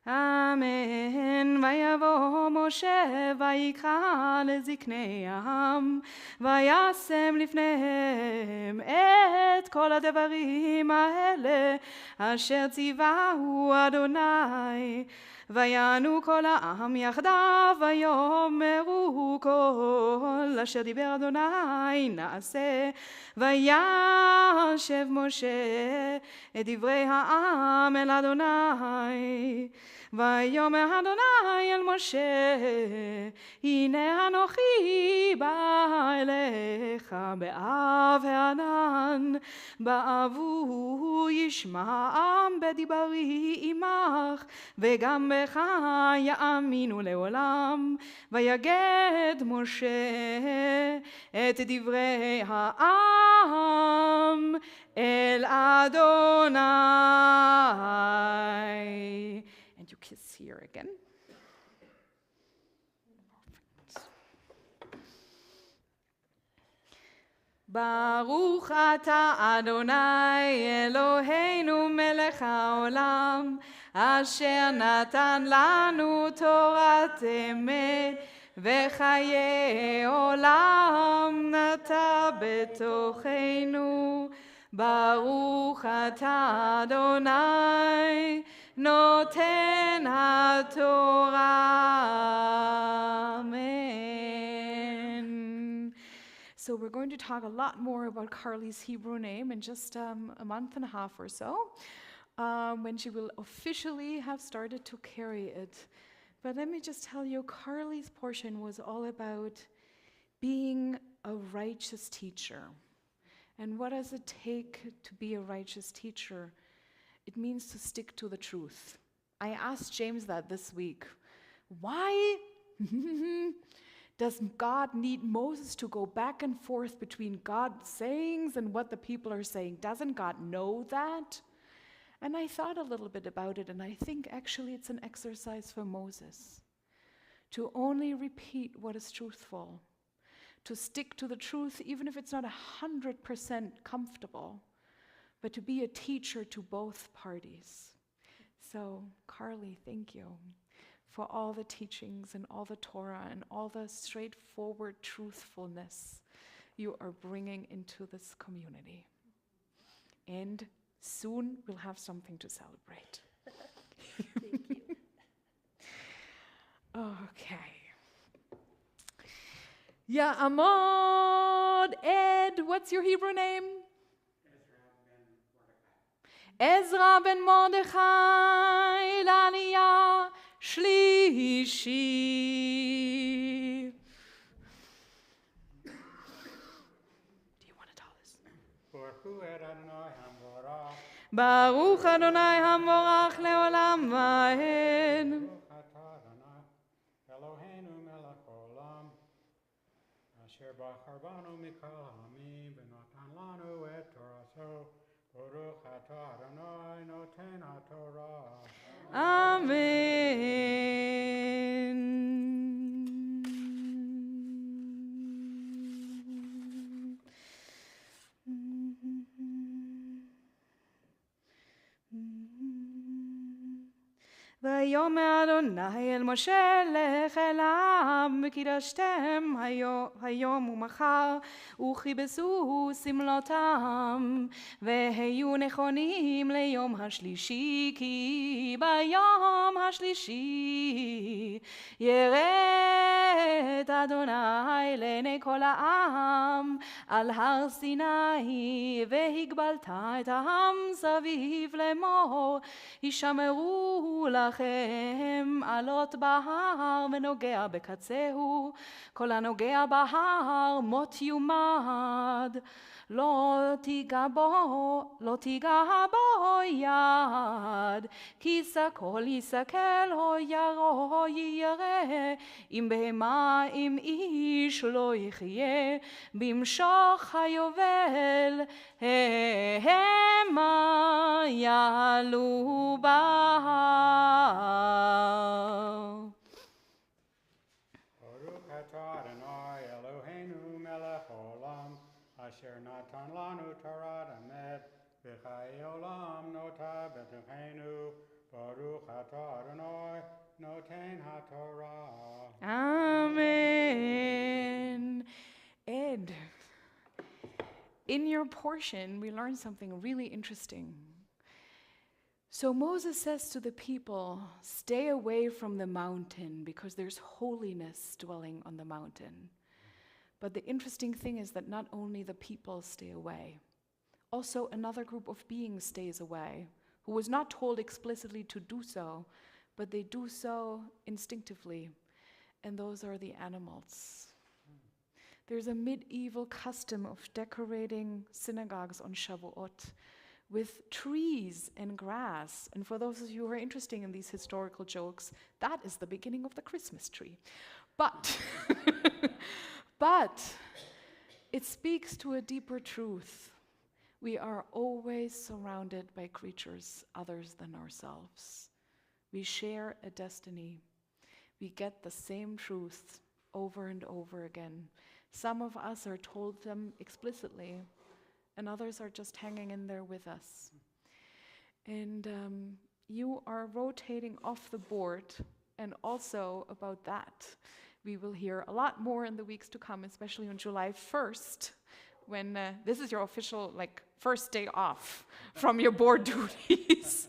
אמן. ויבוא משה ויקרא לזקני העם וישם לפניהם את כל הדברים האלה אשר ציווהו אדוני. ויענו כל העם יחדיו ויאמרו כל אשר דיבר אדוני נעשה. וישב משה את דברי העם אל אדוני. ויאמר אדוני אל משה, הנה אנוכי בא אליך באב הענן, באבו ישמע העם בדיברי עמך, וגם בך יאמינו לעולם. ויגד משה את דברי העם אל אדוני. And you kiss here again. ברוך אתה אדוני אלוהינו מלך העולם אשר נתן לנו תורת אמת וחיי עולם נטע בתוכנו. ברוך אתה אדוני נותן התורה. Amen. So we're going to talk a lot more about Carly's Hebrew name in just a month and a half or so, when she will officially have started to carry it. But let me just tell you, Carly's portion was all about being a righteous teacher. And what does it take to be a righteous teacher? It means to stick to the truth. I asked James that this week. Why does God need Moses to go back and forth between God's sayings and what the people are saying? Doesn't God know that? And I thought a little bit about it, and I think actually it's an exercise for Moses to only repeat what is truthful, to stick to the truth even if it's not 100% comfortable, but to be a teacher to both parties. So, Carly, thank you for all the teachings and all the Torah and all the straightforward truthfulness you are bringing into this community. And soon we'll have something to celebrate. Thank you. Okay. Ya Amod Ed, what's your Hebrew name? Ezra ben Mordechai l'aliyah shlishi. Do you want to tell us? Baruch Adonai hamvorach leolam vaed. Eloheinu melech olam, asher bachar banu mikol ha'amim, v'natan lanu et torato, Baruch atah Adonai noten haTorah. Amen. ויאמר אדוני אל משה לך אליו וקידשתם היום ומחר וכיבסו שמלותם והיו נכונים ליום השלישי כי ביום השלישי ירד אדוני לעיני כל העם על הר סיני והגבלת את העם סביב לאמור הישמרו לכם עלות בהר ונוגע בקצהו כל הנוגע בהר מות יומד לא תיגע בו יד כי כל יסכל או ירו ירא אם בהמה אם איש לא יחיה במשוך היובל המה יעלו בהר. Baruch atah Adonai Eloheinu melech olam, asher natan lanu Torah emet, v'chayei olam nota b'tochenu. Baruch atah Adonai noten haTorah. Amen. Ed, in your portion, we learned something really interesting. So Moses says to the people, stay away from the mountain because there's holiness dwelling on the mountain. But the interesting thing is that not only the people stay away, also another group of beings stays away, who was not told explicitly to do so, but they do so instinctively, and those are the animals. There's a medieval custom of decorating synagogues on Shavuot with trees and grass. And for those of you who are interested in these historical jokes, that is the beginning of the Christmas tree. But it speaks to a deeper truth. We are always surrounded by creatures others than ourselves. We share a destiny. We get the same truth over and over again. Some of us are told them explicitly, and others are just hanging in there with us. And you are rotating off the board, and also about that, we will hear a lot more in the weeks to come, especially on July 1st, when this is your official first day off from your board duties.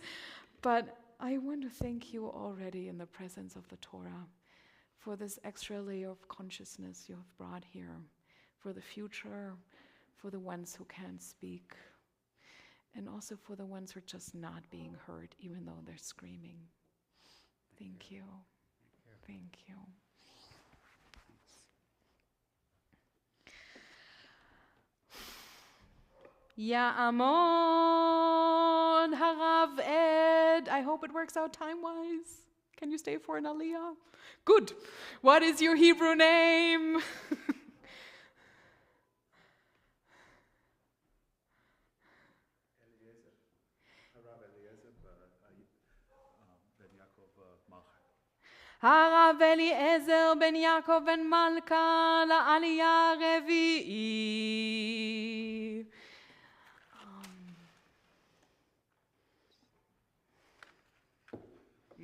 But I want to thank you already in the presence of the Torah for this extra layer of consciousness you have brought here, for the future, for the ones who can't speak, and also for the ones who are just not being heard, even though they're screaming. Thank you. Thank you. Ya'amon Harav Ed. I hope it works out time-wise. Can you stay for an aliyah? Good. What is your Hebrew name? Harav Eliezer ben Yaakov ben Malka la'aliyah revi'i.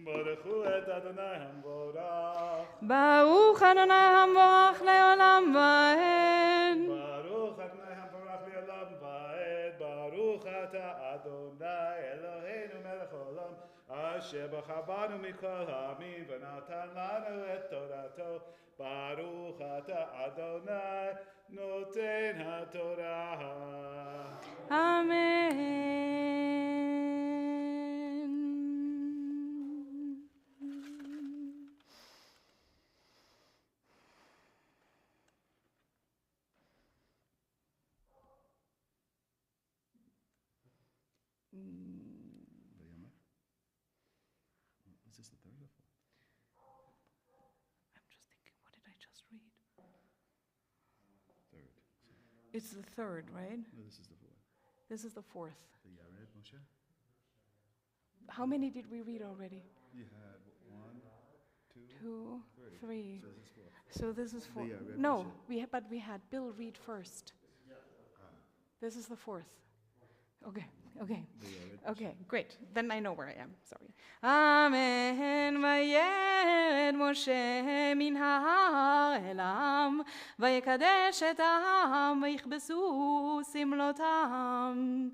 Baruch et Adonai hamvorach. Baruch Adonai hamvorach le'olam va'ed. Baruch Adonai hamvorach le'olam va'ed. Baruch ata Adonai Eloheinu melech olam. Asher b'chavanu mikol ha'amim v'natan lanu et torato. Baruch ata Adonai noten haTorah. Amen. Is this the third or fourth? I'm just thinking, what did I just read? Third. It's the third, right? No, this is the fourth. This is the fourth. The Yared Moshe? How many did we read already? You had 1, 2, 2, 3. So this is 4. So this is four. Yeah, Red No, Moshe. but we had Bill read first. This is the fourth. Okay, okay. The Yared Okay, great. Then I know where I am. Sorry. Amen. Vayed Moshe min ha'ar elam, vayekadesh et ha'am, vayichbesu simlotam.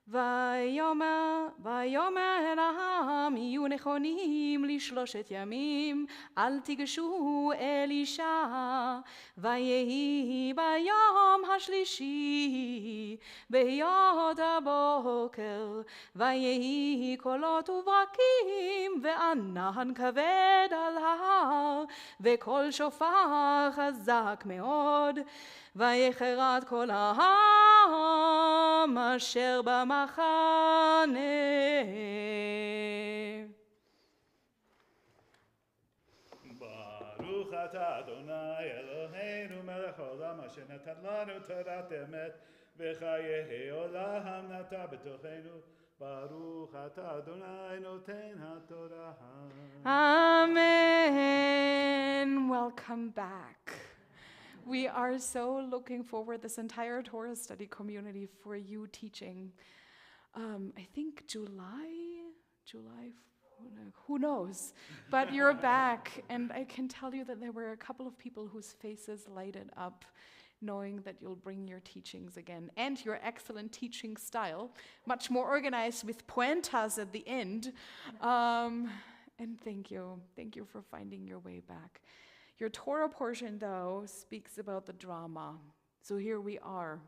ויאמר אל העם, יהיו נכונים ל3 ימים, אל תיגשו אל אישה. ויהי ביום השלישי, בהיות הבוקר, ויהי קולות וברקים, וענן כבד על ההר, וקול שופר חזק מאוד. ויחרד כל העם אשר במחנה. ברוך אתה אדוני אלוהינו מלך העולם אשר נתן לנו תורת אמת וחיי עולם נטע בתוכנו. ברוך אתה אדוני נותן התורה. Amen. Welcome back. We are so looking forward, this entire Torah study community, for you teaching. I think July, who knows? But you're back, and I can tell you that there were a couple of people whose faces lighted up, knowing that you'll bring your teachings again, and your excellent teaching style, much more organized with pointas at the end. And thank you for finding your way back. Your Torah portion, though, speaks about the drama. So here we are,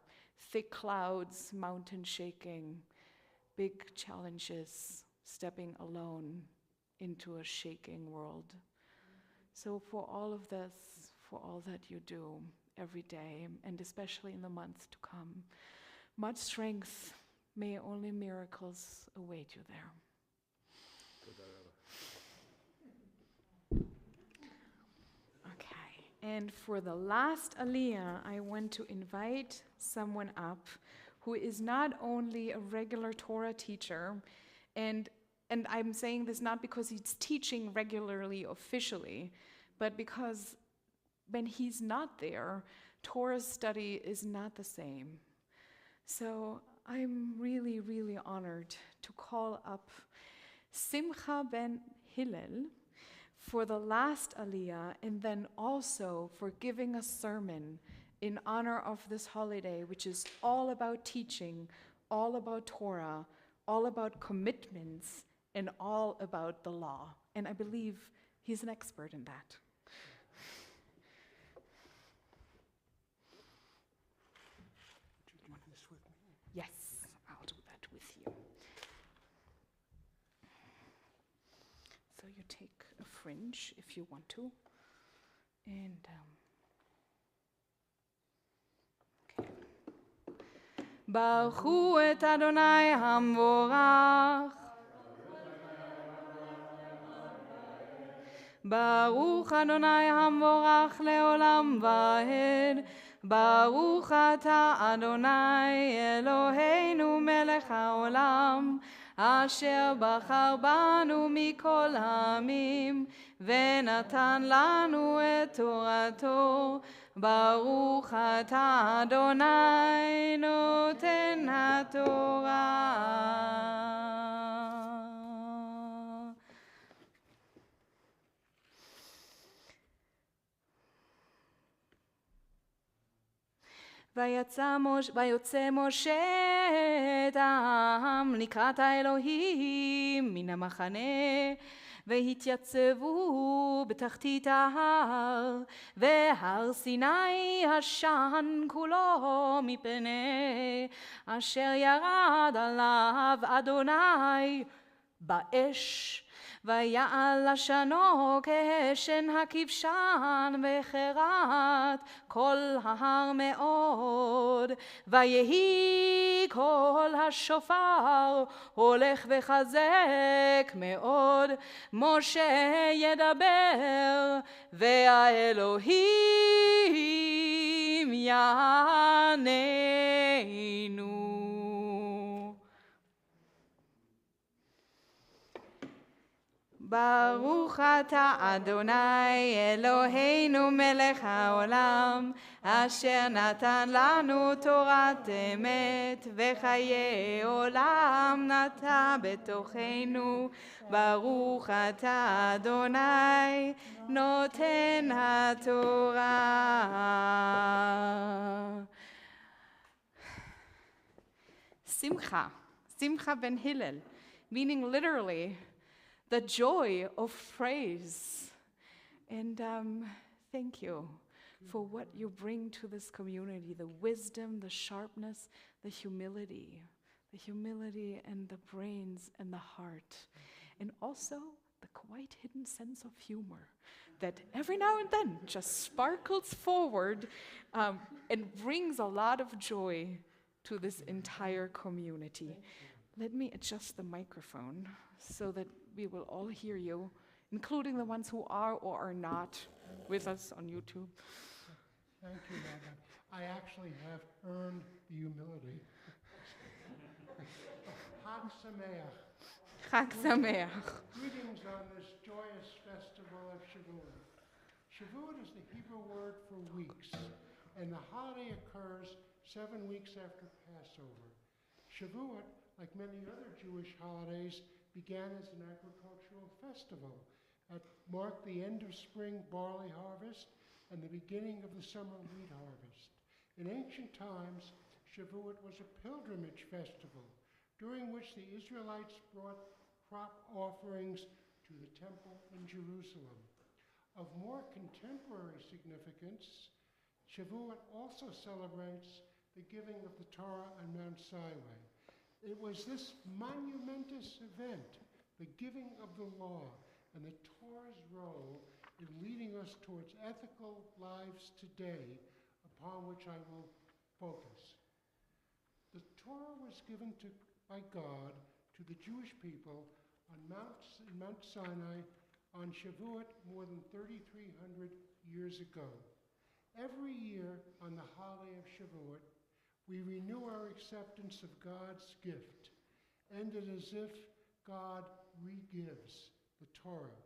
thick clouds, mountain shaking, big challenges, stepping alone into a shaking world. So for all of this, for all that you do every day, and especially in the months to come, much strength. May only miracles await you there. And for the last Aliyah, I want to invite someone up who is not only a regular Torah teacher, and I'm saying this not because he's teaching regularly officially, but because when he's not there, Torah study is not the same. So I'm really, really honored to call up Simcha ben Hillel for the last Aliyah, and then also for giving a sermon in honor of this holiday, which is all about teaching, all about Torah, all about commitments, and all about the law. And I believe he's an expert in that. Do you want this with me? Yes, I'll do that with you. So you take a fringe if you want to. And okay. ברכו את אדוני המבורך. ברוך אדוני המבורך לעולם ועד. ברוך אתה אדוני אלוהינו מלך העולם, אשר בחר בנו מכל העמים, ונתן לנו את תורתו. ברוך אתה אדוני נותן התורה. ויוצא משה את העם לקראת האלוהים מן המחנה, והתייצבו בתחתית ההר, והר סיני השן כולו מפני אשר ירד עליו אדוני באש. ויעל לשנו כאשן הכבשן, וחירת כל ההר מאוד. ויהי קול השופר הולך וחזק מאוד. משה ידבר והאלוהים יעננו. Baruch ata Adonai Eloheinu melech haolam, asher natan lanu torat emet, v'chaye olam nata betochenu. Baruch ata Adonai noten haTorah. Simcha, Simcha ben Hillel, meaning literally the joy of praise. And thank you for what you bring to this community, the wisdom, the sharpness, the humility and the brains and the heart. And also the quite hidden sense of humor that every now and then just sparkles forward and brings a lot of joy to this entire community. Let me adjust the microphone so that we will all hear you, including the ones who are or are not with us on YouTube. Thank you, Rabbi. I actually have earned the humility. Chag Sameach. Chag Sameach. Greetings on this joyous festival of Shavuot. Shavuot is the Hebrew word for weeks, and the holiday occurs 7 weeks after Passover. Shavuot, like many other Jewish holidays, began as an agricultural festival that marked the end of spring barley harvest and the beginning of the summer wheat harvest. In ancient times, Shavuot was a pilgrimage festival during which the Israelites brought crop offerings to the temple in Jerusalem. Of more contemporary significance, Shavuot also celebrates the giving of the Torah on Mount Sinai. It was this monumentous event, the giving of the law, and the Torah's role in leading us towards ethical lives today, upon which I will focus. The Torah was given by God to the Jewish people on Mount Sinai on Shavuot more than 3,300 years ago. Every year on the holiday of Shavuot, we renew our acceptance of God's gift, and it is as if God re-gives the Torah.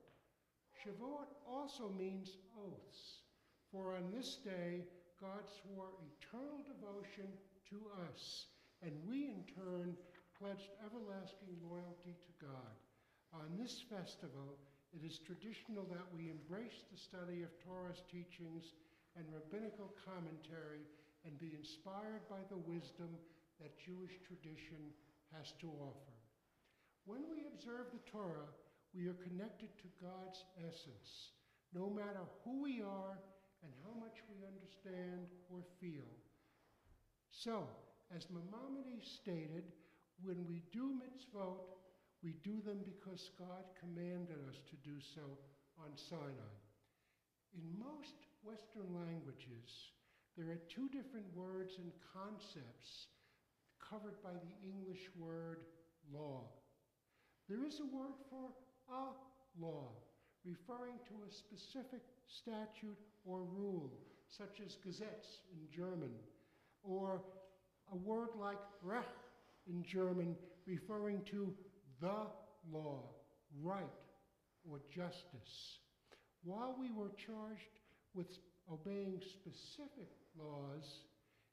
Shavuot also means oaths, for on this day, God swore eternal devotion to us, and we in turn pledged everlasting loyalty to God. On this festival, it is traditional that we embrace the study of Torah's teachings and rabbinical commentary and be inspired by the wisdom that Jewish tradition has to offer. When we observe the Torah, we are connected to God's essence, no matter who we are and how much we understand or feel. So, as Maimonides stated, when we do mitzvot, we do them because God commanded us to do so on Sinai. In most Western languages, there are two different words and concepts covered by the English word law. There is a word for a law, referring to a specific statute or rule, such as Gesetz in German, or a word like Recht in German, referring to the law, right, or justice. While we were charged with obeying specific laws,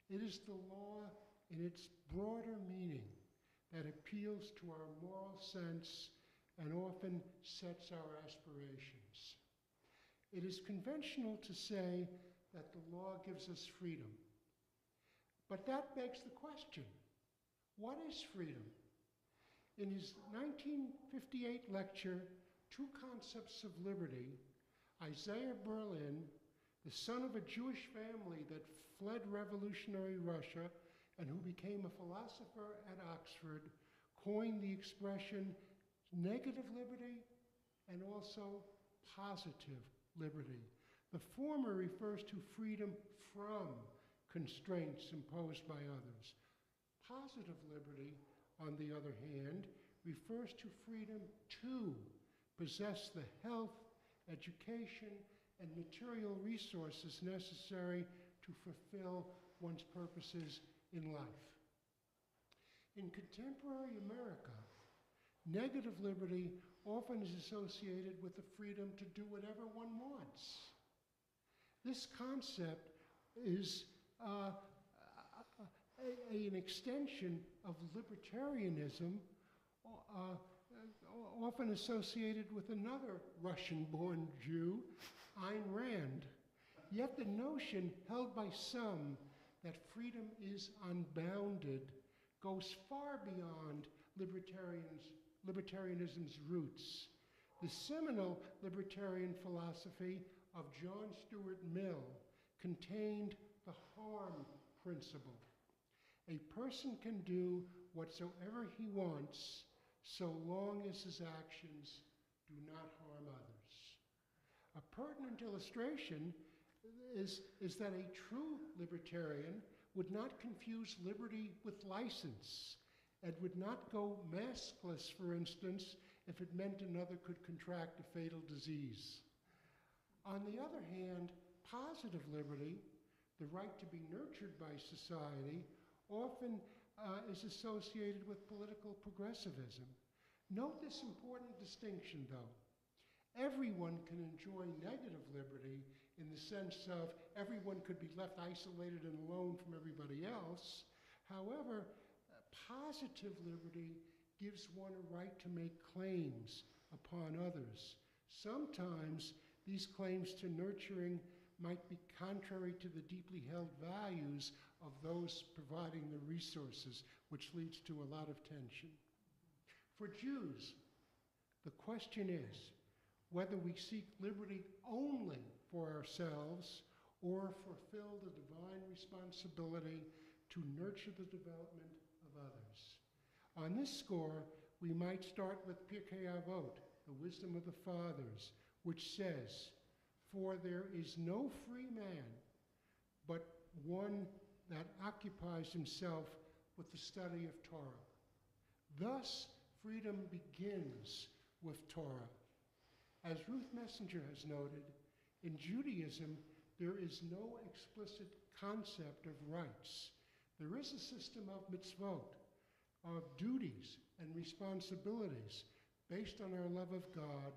it is the law in its broader meaning that appeals to our moral sense and often sets our aspirations. It is conventional to say that the law gives us freedom. But that begs the question, what is freedom? In his 1958 lecture, Two Concepts of Liberty, Isaiah Berlin, the son of a Jewish family that fled revolutionary Russia and who became a philosopher at Oxford, coined the expression negative liberty and also positive liberty. The former refers to freedom from constraints imposed by others. Positive liberty, on the other hand, refers to freedom to possess the health, education, and material resources necessary to fulfill one's purposes in life. In contemporary America, Negative liberty often is associated with the freedom to do whatever one wants. This concept is an extension of libertarianism, often associated with another Russian-born Jew, Ayn Rand. Yet the notion held by some that freedom is unbounded goes far beyond libertarianism's roots. The seminal libertarian philosophy of John Stuart Mill contained the harm principle. A person can do whatsoever he wants so long as his actions do not harm others. A pertinent illustration is that a true libertarian would not confuse liberty with license and would not go maskless, for instance, if it meant another could contract a fatal disease. On the other hand, positive liberty, the right to be nurtured by society, often is associated with political progressivism. Note this important distinction, though. Everyone can enjoy negative liberty in the sense of everyone could be left isolated and alone from everybody else. However, positive liberty gives one a right to make claims upon others. Sometimes these claims to nurturing might be contrary to the deeply held values of those providing the resources, which leads to a lot of tension. For Jews, the question is whether we seek liberty only for ourselves or fulfill the divine responsibility to nurture the development of others. On this score, we might start with Pirkei Avot, the wisdom of the fathers, which says, "For there is no free man, but one that occupies himself with the study of Torah." Thus, freedom begins with Torah. As Ruth Messenger has noted, in Judaism, there is no explicit concept of rights. There is a system of mitzvot, of duties and responsibilities based on our love of God,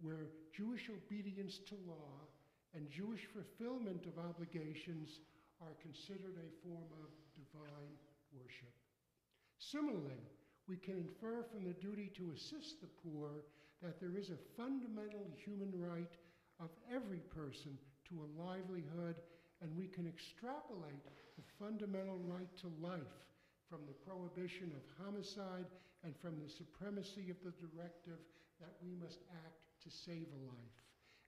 where Jewish obedience to law and Jewish fulfillment of obligations are considered a form of divine worship. Similarly, we can infer from the duty to assist the poor that there is a fundamental human right of every person to a livelihood, and we can extrapolate the fundamental right to life from the prohibition of homicide and from the supremacy of the directive that we must act to save a life,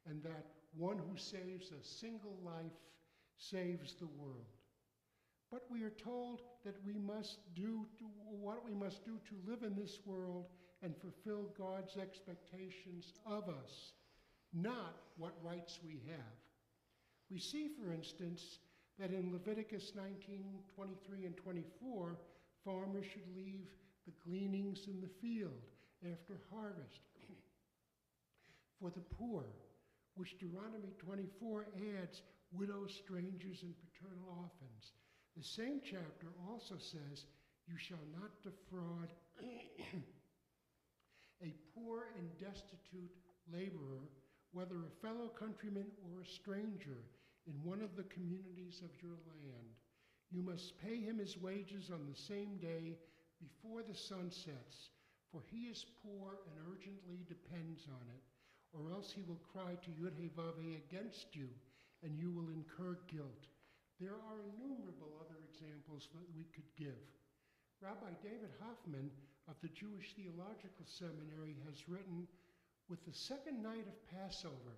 and that one who saves a single life saves the world. But we are told that we must do what we must do to live in this world and fulfill God's expectations of us, not what rights we have. We see, for instance, that in Leviticus 19:23 and 24, farmers should leave the gleanings in the field after harvest for the poor, which Deuteronomy 24 adds widows, strangers, and paternal orphans. The same chapter also says, "You shall not defraud a poor and destitute laborer, whether a fellow countryman or a stranger, in one of the communities of your land. You must pay him his wages on the same day before the sun sets, for he is poor and urgently depends on it, or else he will cry to Yud-Heh-Vav-Heh against you, and you will incur guilt." There are innumerable other examples that we could give. Rabbi David Hoffman of the Jewish Theological Seminary has written, "With the second night of Passover,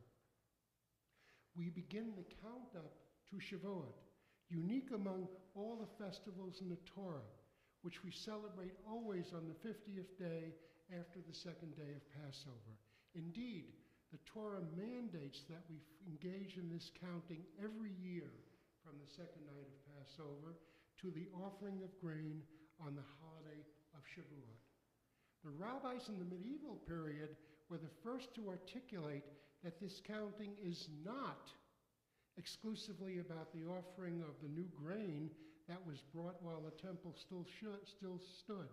we begin the count-up to Shavuot, unique among all the festivals in the Torah, which we celebrate always on the 50th day after the second day of Passover. Indeed, the Torah mandates that we engage in this counting every year from the second night of Passover to the offering of grain on the holiday of Shavuot. The rabbis in the medieval period were the first to articulate that this counting is not exclusively about the offering of the new grain that was brought while the temple still stood.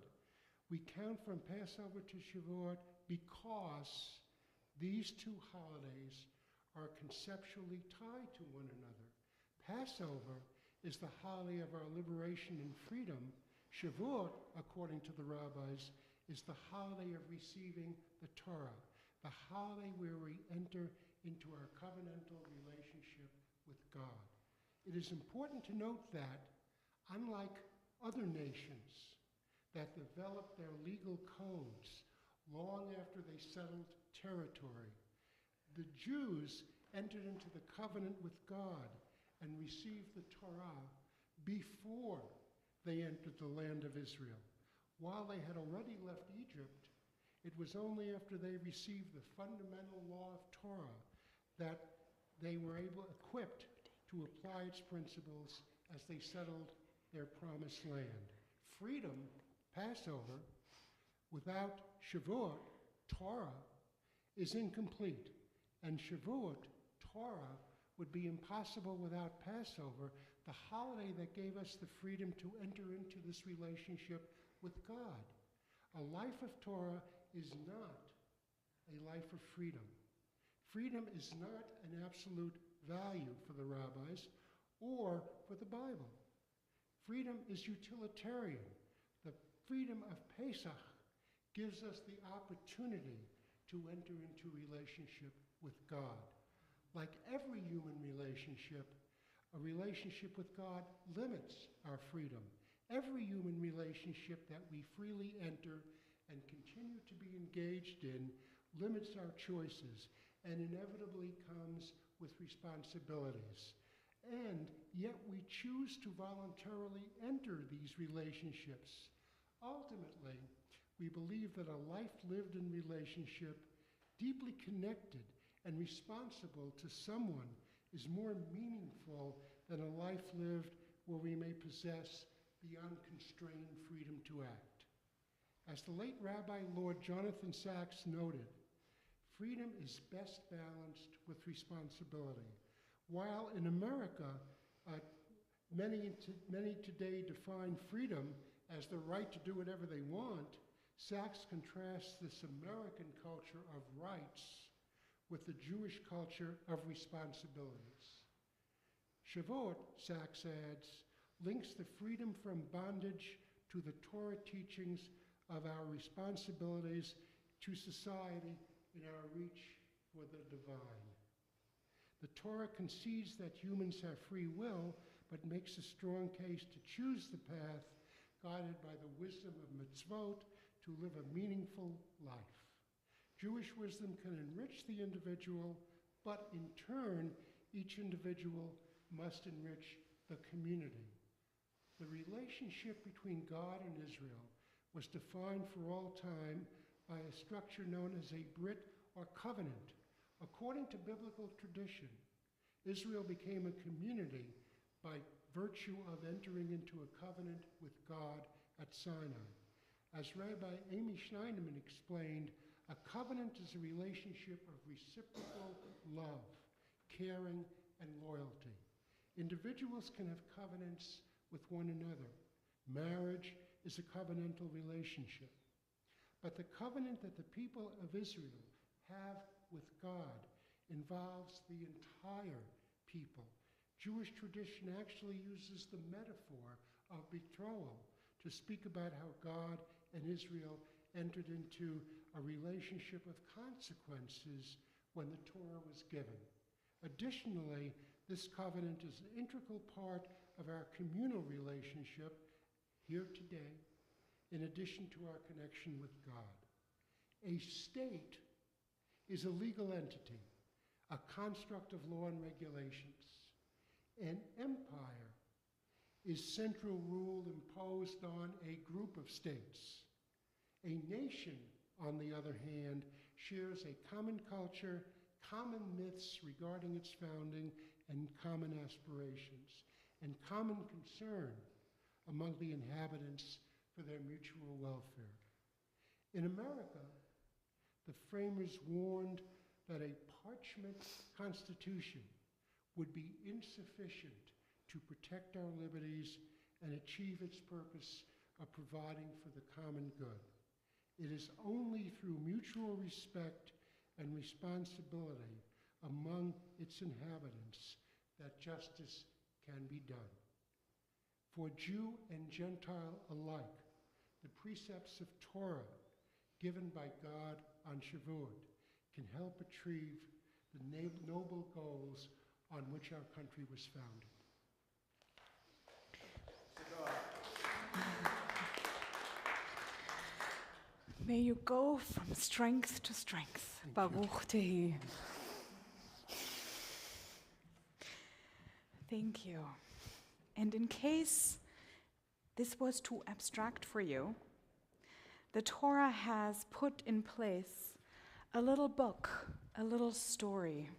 We count from Passover to Shavuot because these two holidays are conceptually tied to one another. Passover is the holiday of our liberation and freedom. Shavuot, according to the rabbis, is the holiday of receiving the Torah, the holiday where we enter into our covenantal relationship with God. It is important to note that, unlike other nations that developed their legal codes long after they settled territory, the Jews entered into the covenant with God and received the Torah before they entered the land of Israel. While they had already left Egypt, it was only after they received the fundamental law of Torah that they were equipped to apply its principles as they settled their promised land. Freedom, Passover, without Shavuot, Torah, is incomplete. And Shavuot, Torah, would be impossible without Passover, the holiday that gave us the freedom to enter into this relationship with God. A life of Torah is not a life of freedom. Freedom is not an absolute value for the rabbis or for the Bible. Freedom is utilitarian. The freedom of Pesach gives us the opportunity to enter into relationship with God. Like every human relationship, a relationship with God limits our freedom. Every human relationship that we freely enter and continue to be engaged in limits our choices and inevitably comes with responsibilities. And yet we choose to voluntarily enter these relationships. Ultimately, we believe that a life lived in relationship, deeply connected and responsible to someone, is more meaningful than a life lived where we may possess the unconstrained freedom to act. As the late Rabbi Lord Jonathan Sachs noted, freedom is best balanced with responsibility. While in America, many today define freedom as the right to do whatever they want, Sachs contrasts this American culture of rights with the Jewish culture of responsibilities. Shavuot, Sachs adds, links the freedom from bondage to the Torah teachings of our responsibilities to society in our reach for the divine. The Torah concedes that humans have free will, but makes a strong case to choose the path guided by the wisdom of mitzvot to live a meaningful life. Jewish wisdom can enrich the individual, but in turn, each individual must enrich the community. The relationship between God and Israel was defined for all time by a structure known as a brit or covenant. According to biblical tradition, Israel became a community by virtue of entering into a covenant with God at Sinai. As Rabbi Amy Schneiderman explained, a covenant is a relationship of reciprocal love, caring, and loyalty. Individuals can have covenants with one another. Marriage is a covenantal relationship. But the covenant that the people of Israel have with God involves the entire people. Jewish tradition actually uses the metaphor of betrothal to speak about how God and Israel entered into a relationship of consequences when the Torah was given. Additionally, this covenant is an integral part of our communal relationship here today, in addition to our connection with God. A state is a legal entity, a construct of law and regulations. An empire is central rule imposed on a group of states. A nation, on the other hand, shares a common culture, common myths regarding its founding, and common aspirations, and common concern among the inhabitants for their mutual welfare. In America, the framers warned that a parchment constitution would be insufficient to protect our liberties and achieve its purpose of providing for the common good. It is only through mutual respect and responsibility among its inhabitants that justice can be done. For Jew and Gentile alike, the precepts of Torah given by God on Shavuot can help achieve the noble goals on which our country was founded. May you go from strength to strength. Baruch Tehi. Thank you. And in case this was too abstract for you, the Torah has put in place a little book, a little story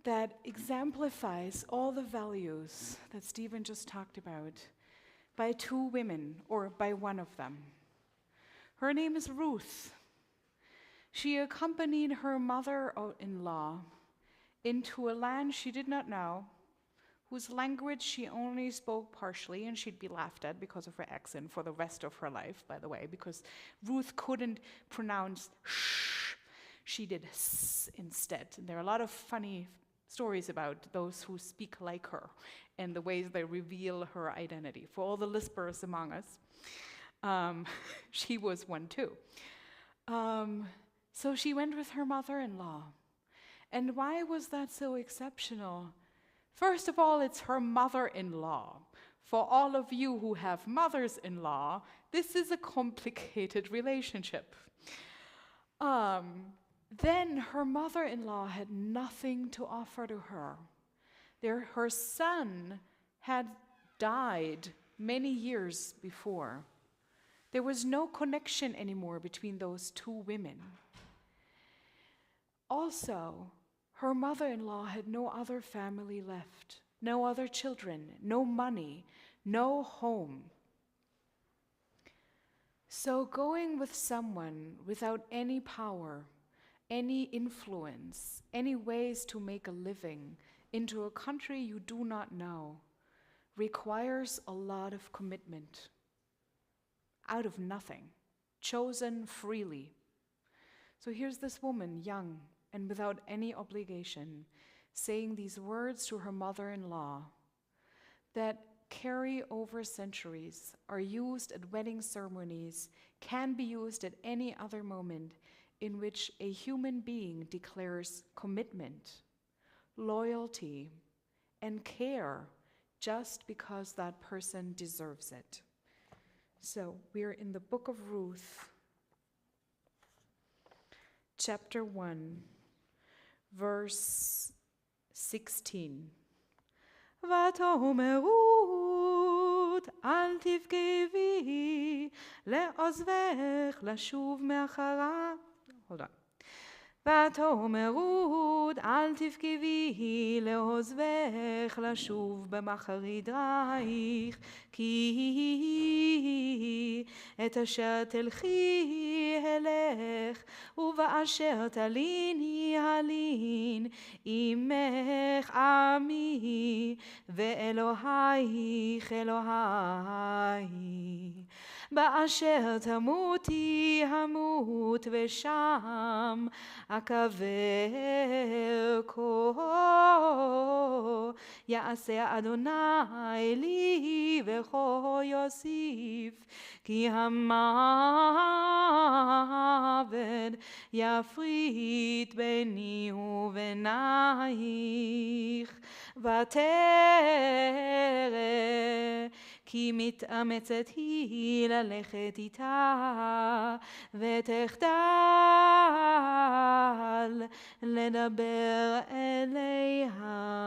that exemplifies all the values that Stephen just talked about by two women, or by one of them. Her name is Ruth. She accompanied her mother-in-law into a land she did not know, whose language she only spoke partially, and she'd be laughed at because of her accent for the rest of her life, by the way, because Ruth couldn't pronounce sh. She did s instead. And there are a lot of funny stories about those who speak like her and the ways they reveal her identity. For all the lispers among us, she was one too. So she went with her mother-in-law. And why was that so exceptional? First of all, it's her mother-in-law. For all of you who have mothers-in-law, this is a complicated relationship. Then her mother-in-law had nothing to offer to her. Her son had died many years before. There was no connection anymore between those two women. Also, her mother-in-law had no other family left, no other children, no money, no home. So going with someone without any power, any influence, any ways to make a living into a country you do not know requires a lot of commitment. Out of nothing, chosen freely. So here's this woman, young and without any obligation, saying these words to her mother-in-law that carry over centuries, are used at wedding ceremonies, can be used at any other moment in which a human being declares commitment, loyalty, and care just because that person deserves it. So we're in the book of Ruth, chapter 1, verse 16. ותאמר רות, אל תבכי לעוזבך לשוב מאחריו. Hold on. ותאמר רות, אל תבכי לעוזבך לשוב במחרידייך, כי את אשר תלכי אלך, ובאשר תליני אלין, עמך עמי, ואלוהיך אלוהי. באשר תמותי המות ושם אקבר כה יעשה אדוני לי וכה יוסיף כי המוות יפריד ביני ובינייך ותרא כי מתאמצת היא ללכת איתה, ותחדל לדבר אליה.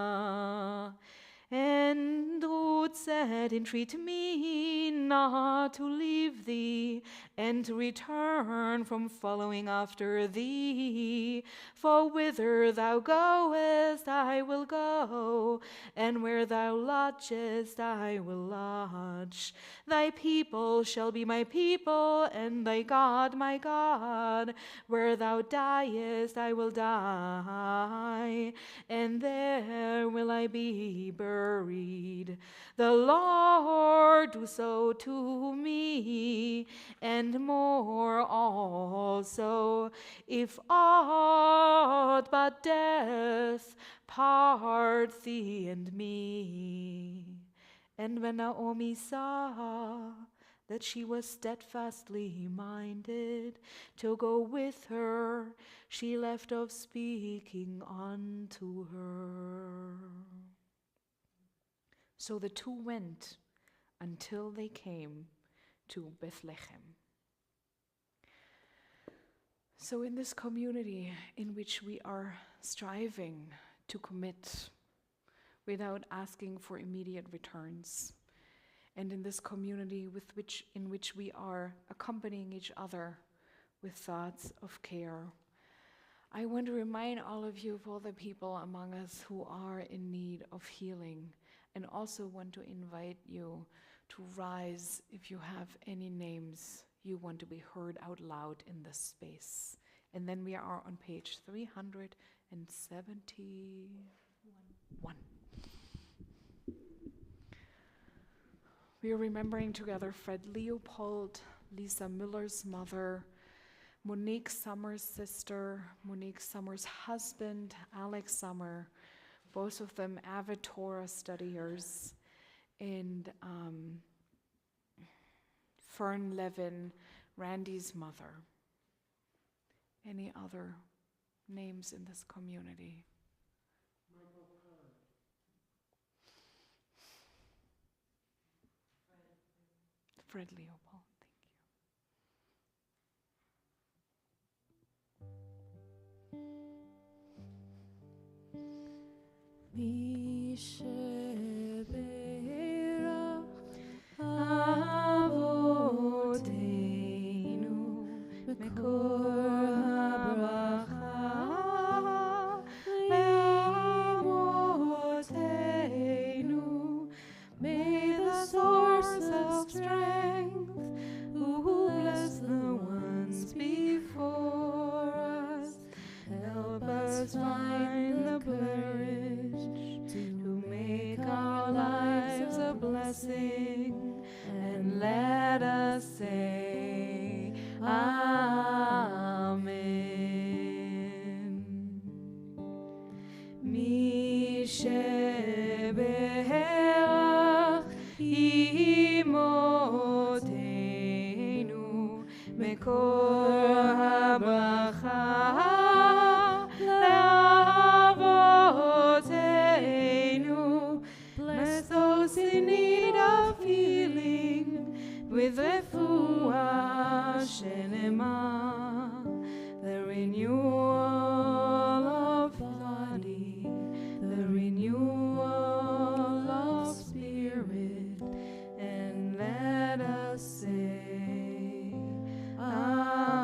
And Ruth said, entreat me not to leave thee, and to return from following after thee. For whither thou goest, I will go, and where thou lodgest, I will lodge. Thy people shall be my people, and thy God my God. Where thou diest, I will die, and there will I be buried. The the Lord do so to me, and more also, if aught but death part thee and me. And when Naomi saw that she was steadfastly minded to go with her, she left off speaking unto her. So the two went until they came to Bethlehem. So in this community in which we are striving to commit without asking for immediate returns, and in this community in which we are accompanying each other with thoughts of care, I want to remind all of you of all the people among us who are in need of healing, and also want to invite you to rise if you have any names you want to be heard out loud in this space. And then we are on page 371. We are remembering together Fred Leopold, Lisa Miller's mother, Monique Summers' sister, Monique Summers' husband, Alex Summer, both of them avid Torah studiers, and Fern Levin, Randy's mother. Any other names in this community? Fred Leopold, thank you. May the source of strength, who bless the ones before us, help us find the courage to make our lives a blessing, and let us say Amen. Misheberach imotenu mekor habracha leavotenu. Bless those in need of healing with refuah shelema, the renewal of body, the renewal of spirit, and let us say Amen.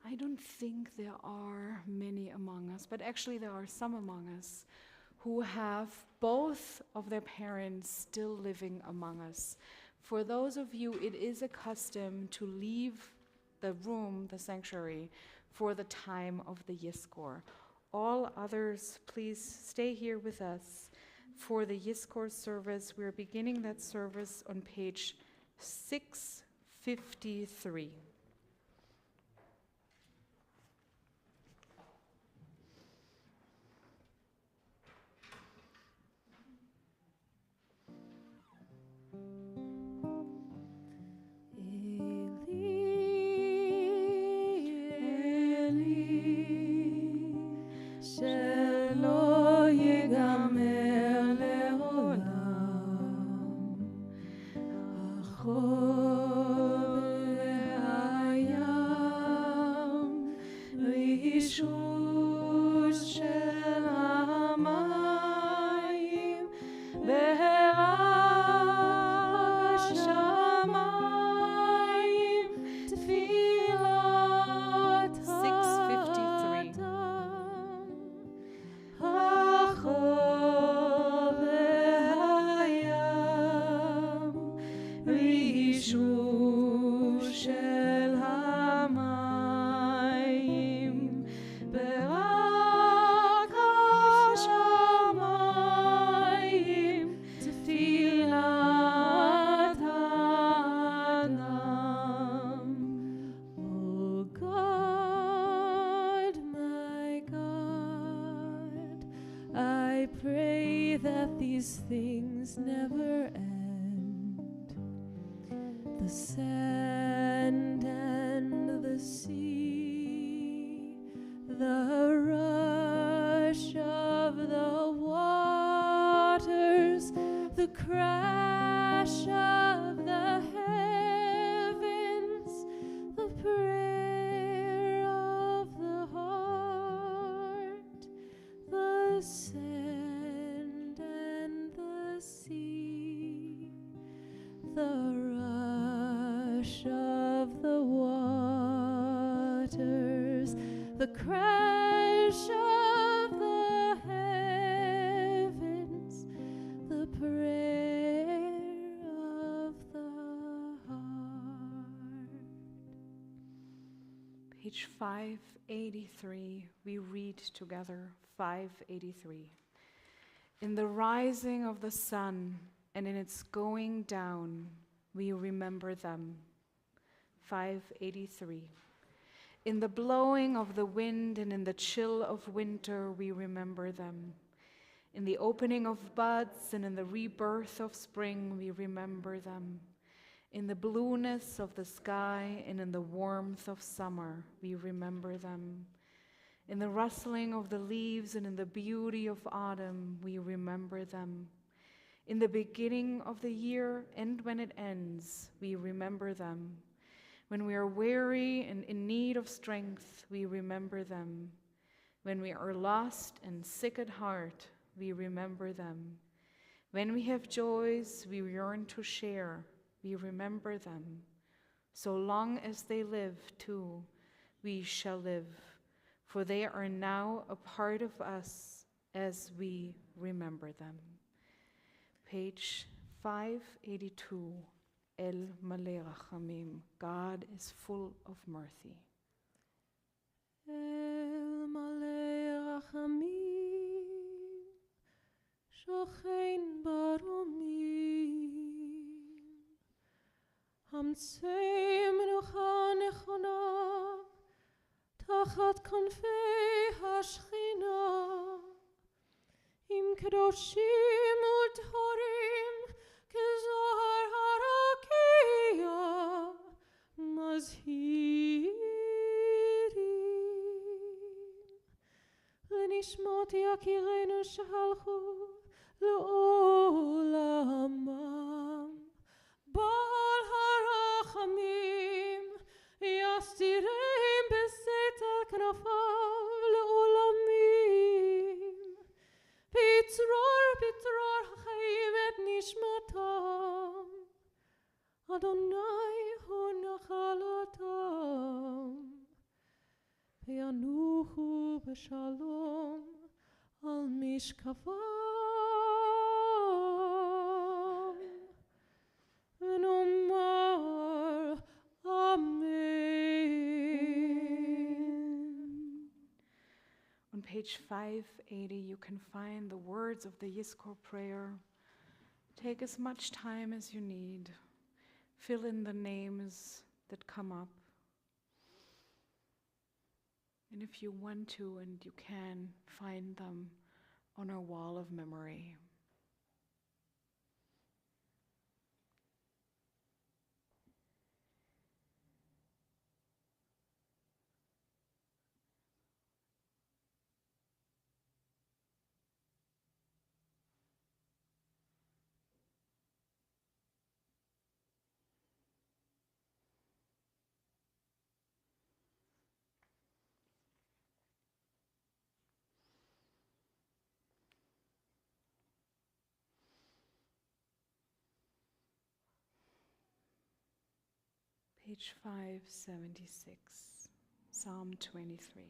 I don't think there are many among us, but actually there are some among us who have both of their parents still living among us. For those of you, it is a custom to leave the room, the sanctuary, for the time of the Yizkor. All others, please stay here with us for the Yizkor service. We're beginning that service on page 653. Sure. never end. The sand and the sea, the rush of the waters, the crash of the heavens, the prayer of the heart, the sand and the sea, the rush of the waters, the crash of the heavens, the prayer of the heart. Page 583, we read together 583. In the rising of the sun and in its going down, we remember them. 583. In the blowing of the wind and in the chill of winter, we remember them. In the opening of buds and in the rebirth of spring, we remember them. In the blueness of the sky and in the warmth of summer, we remember them. In the rustling of the leaves and in the beauty of autumn, we remember them. In the beginning of the year and when it ends, we remember them. When we are weary and in need of strength, we remember them. When we are lost and sick at heart, we remember them. When we have joys we yearn to share, we remember them. So long as they live, too, we shall live, for they are now a part of us as we remember them. Page 582. El Malei Rachamim, God is full of mercy. El Malei Rachamim, Shochein Baromim, Hamtzei Menucha Nechona, Tachat Kanfei HaShechina, Im Kedoshim U'Torim, Kezohar Harakia, Mazhirim, Lenishmot Yakirenu Shalchu, Le'olamam, Baal Harachamim, Yastireim Beseter Knafav, Le'olamim, Pitzror Chaim et Nishmatam, Adonai hu nachalatam, Ve'anuchu b'shalom al mishkavam, V'nomar Amen. On page 580, you can find the words of the Yizkor prayer. Take as much time as you need. Fill in the names that come up. And if you want to and you can, find them on our wall of memory. Page 576, Psalm 23.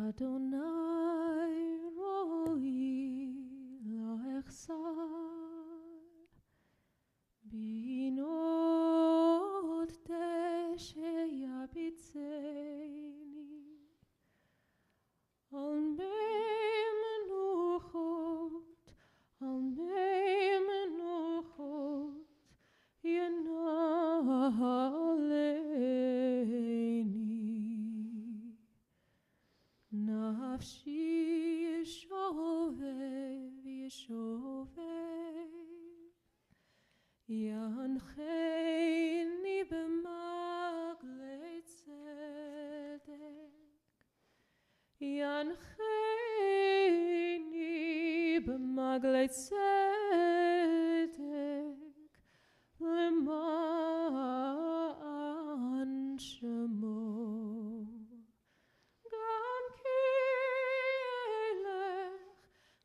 Adonai roi lo echsar, binot deshe yabitzeni, al mei menuchot yenaleni. הנחני במגלי צדק למען שמו. גם כי אלך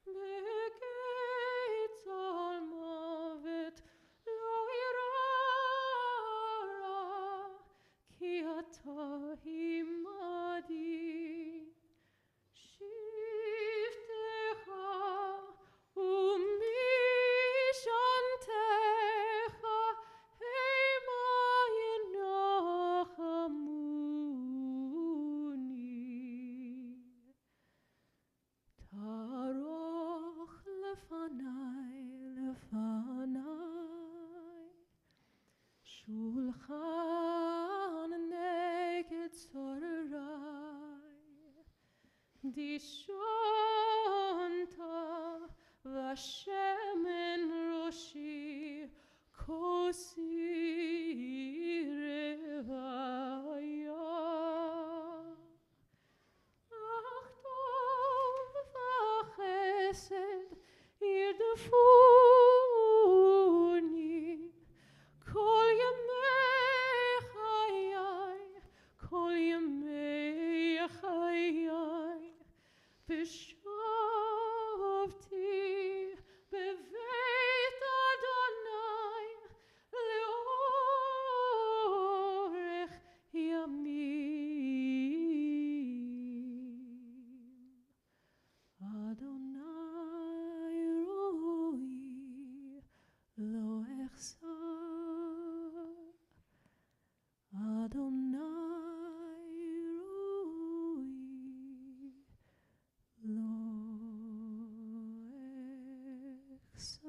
בגיא צל מוות לא אירא רע, כי אתה עמדי. שבטך ומשענתך המה ינחמוני. תערוך לפניי שולחן נגד צורריי. דישנת ושמן ראשי כוסי רוויה. אך טוב וחסד ירדפוני כל ימי חיי, כל ימי חיי. ושבתי בבית אדוני לאורך ימים. אדוני רואי לא אחסר, אדוני רואי לא אחסר.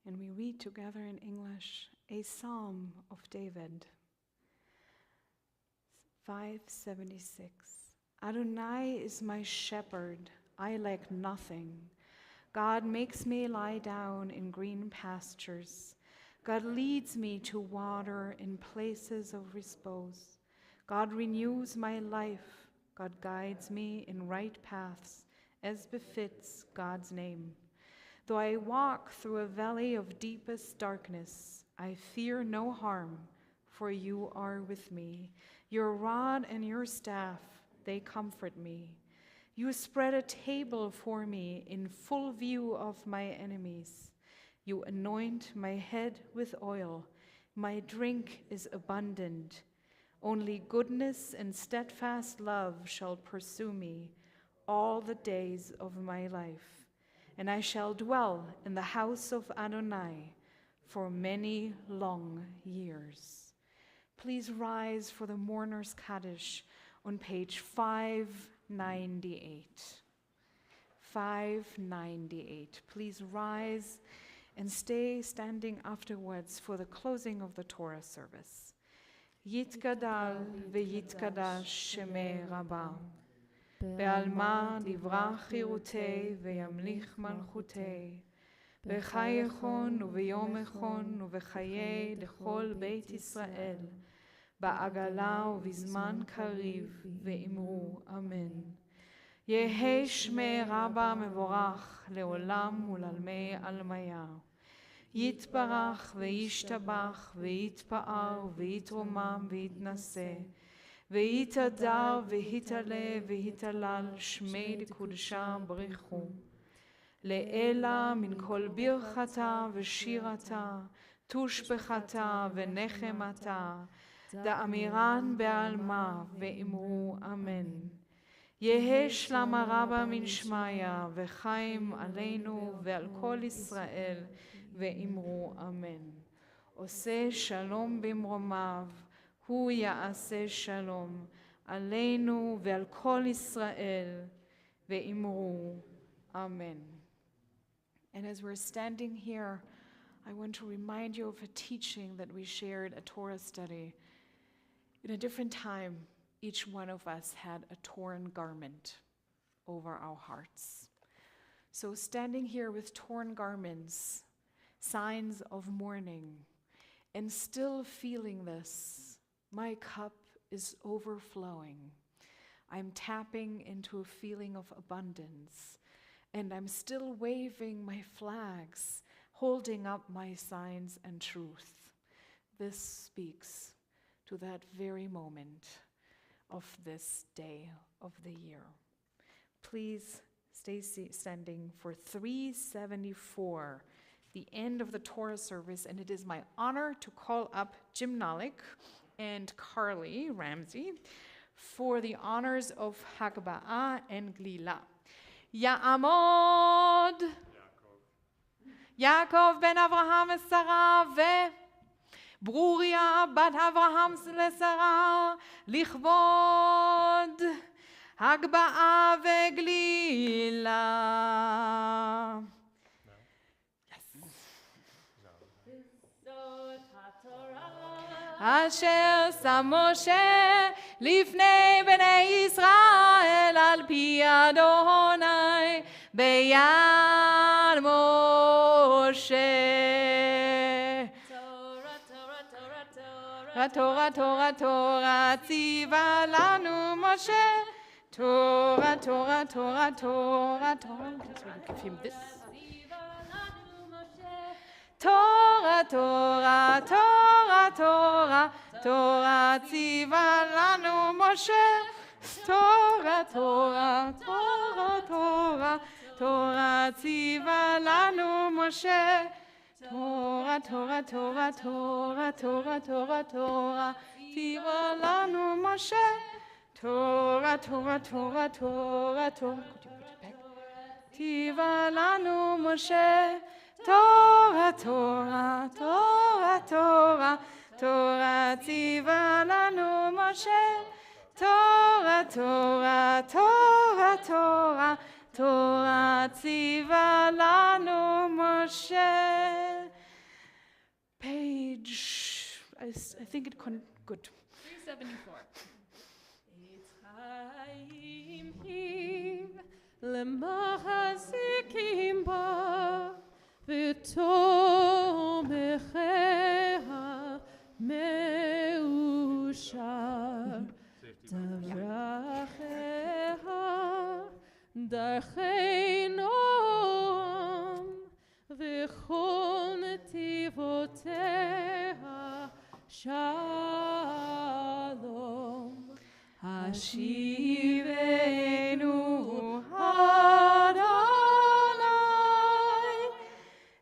And we read together in English a Psalm of David, 576. Adonai is my shepherd, I lack nothing. God makes me lie down in green pastures. God leads me to water in places of repose. God renews my life. God guides me in right paths, as befits God's name. Though I walk through a valley of deepest darkness, I fear no harm, for you are with me. Your rod and your staff, they comfort me. You spread a table for me in full view of my enemies. You anoint my head with oil. My drink is abundant. Only goodness and steadfast love shall pursue me all the days of my life, and I shall dwell in the house of Adonai for many long years. Please rise for the Mourner's Kaddish on page 598. 598. Please rise and stay standing afterwards for the closing of the Torah service. Yitgadal v'yitkadash shemei Rabba. Be'alma divrach chirutei ve'yamlich malchutei. B'chayechon u'v'yomechon u'v'chayei lechol Beit Yisrael. Ba'agala u'vizman kariv ve'imru Amen. Yehe shmei Rabba mevorach le'olam u'lalmei almaya. Yitbarach ve'yishtabach ve'yitpa'ar ve'yitromam ve'yitnaseh. Ve'yitadar ve'yitale ve'yitalal shmei l'kudshah barichu. Le'ela min kol birchata ve'shirata, tushbechata ve'nechemata, da'amiran be'alma ve'imru Amen. Yehe shlama rabba min shmaya ve'chaim aleinu ve'al kol Yisrael ve'imru Amen. Oseh shalom bimromav, hu ya'aseh shalom aleinu ve'al kol Yisrael ve'imru Amen. And as we're standing here, I want to remind you of a teaching that we shared, a Torah study. In a different time, each one of us had a torn garment over our hearts. So standing here with torn garments, signs of mourning, and still feeling this, My cup is overflowing. I'm tapping into a feeling of abundance, and I'm still waving my flags, holding up my signs and truth. This speaks to that very moment of this day of the year. Please stay standing for 374, the end of the Torah service, and it is my honor to call up Jim Nalik and Carly Ramsey for the honors of Hagba'ah and Glila. Ya'amod Yaakov ben Avraham et Sarah Bruria bat Avraham lesara lichvod Hagba'ah veglila. אשר שם משה לפני בני ישראל על פי אדוני ביד משה. תורה, תורה, תורה, ציווה לנו משה. תורה, תורה, תורה, תורה, תורה. Torah, Torah, Torah, Torah, Torah, ציווה לנו משה. Torah, Torah, Torah, Torah, Torah, ציווה לנו משה. Torah, Torah, Torah, Torah, Torah, Torah, Torah, ציווה לנו משה. Torah, Torah, Torah, Torah, Torah, ציווה לנו משה. Torah, Torah, Torah, Torah, Torah, ציווה לנו משה. Torah, Torah, Torah, Torah, Torah, ציווה לנו משה. Page, I think it good. 374. למחזיקים בה ותומכיה מאושר דרכיה דרכי נועם וכל נתיבותיה שלום. השיבנו אדוני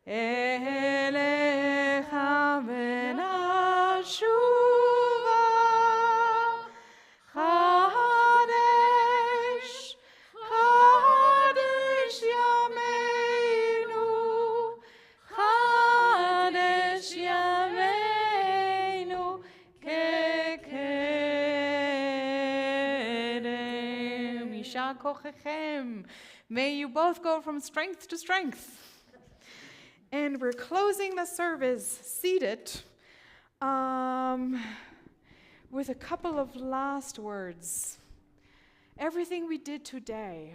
אליך ונשובה. חדש, חדש ימינו, חדש ימינו כקדם. יישר כוחכם. May you both go from strength to strength. And we're closing the service seated with a couple of last words. Everything we did today,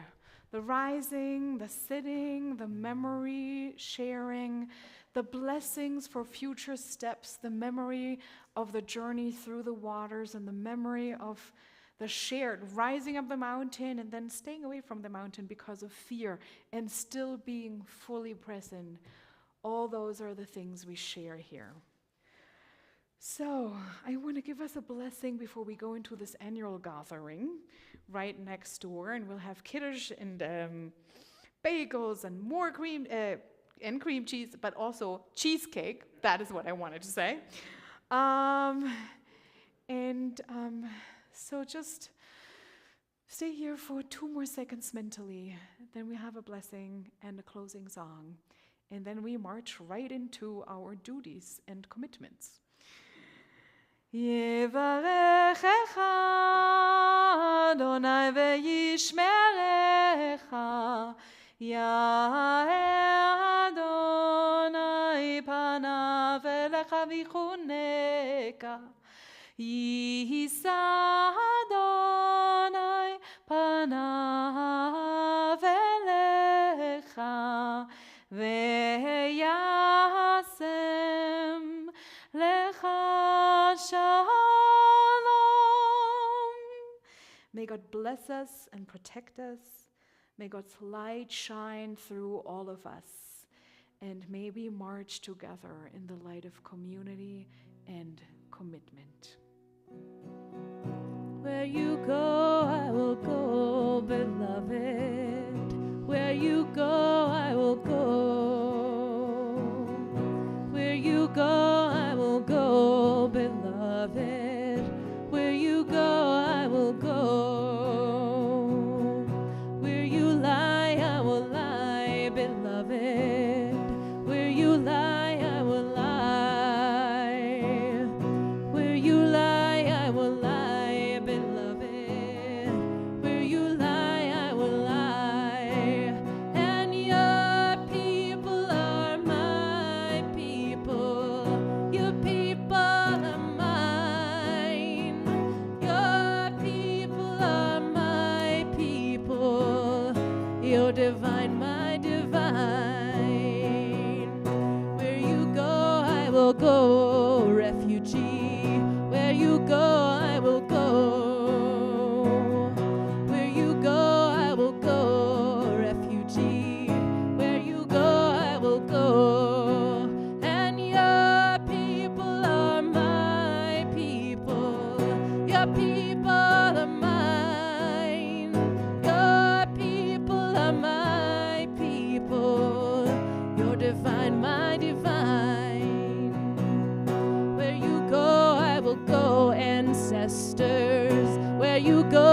the rising, the sitting, the memory sharing, the blessings for future steps, the memory of the journey through the waters, and the memory of the shared rising up the mountain and then staying away from the mountain because of fear and still being fully present. All those are the things we share here. So I want to give us a blessing before we go into this annual gathering right next door, and we'll have kiddush and bagels and more cream cheese, but also cheesecake. That is what I wanted to say. So just stay here for 2 more seconds mentally. Then we have a blessing and a closing song. And then we march right into our duties and commitments. יברכך אדוני וישמרך, יאר אדוני פניו אליך ויחונקה, יישא אדוני פניו אליך וישם לך שלום. May God bless us and protect us. May God's light shine through all of us. And may we march together in the light of community and commitment. Where you go, I will go, beloved. Where you go, I will go. Where you go, I will go, beloved. Where you go, I will go. Where you lie, I will lie, beloved. Where you lie, I will lie. Where you lie, I will lie, beloved. Where you lie, I will lie. And your people are my people. Your people are mine. Your people are my people. Your divine, my divine. Where you go, I will go, refugee. Where you go, I will go. Where you go, I will go, refugee. Where you go, I will go. And your people are my people. Your people are mine. Your people are my people. Your divine, my divine. Where you go, I will go, ancestors. Where you go,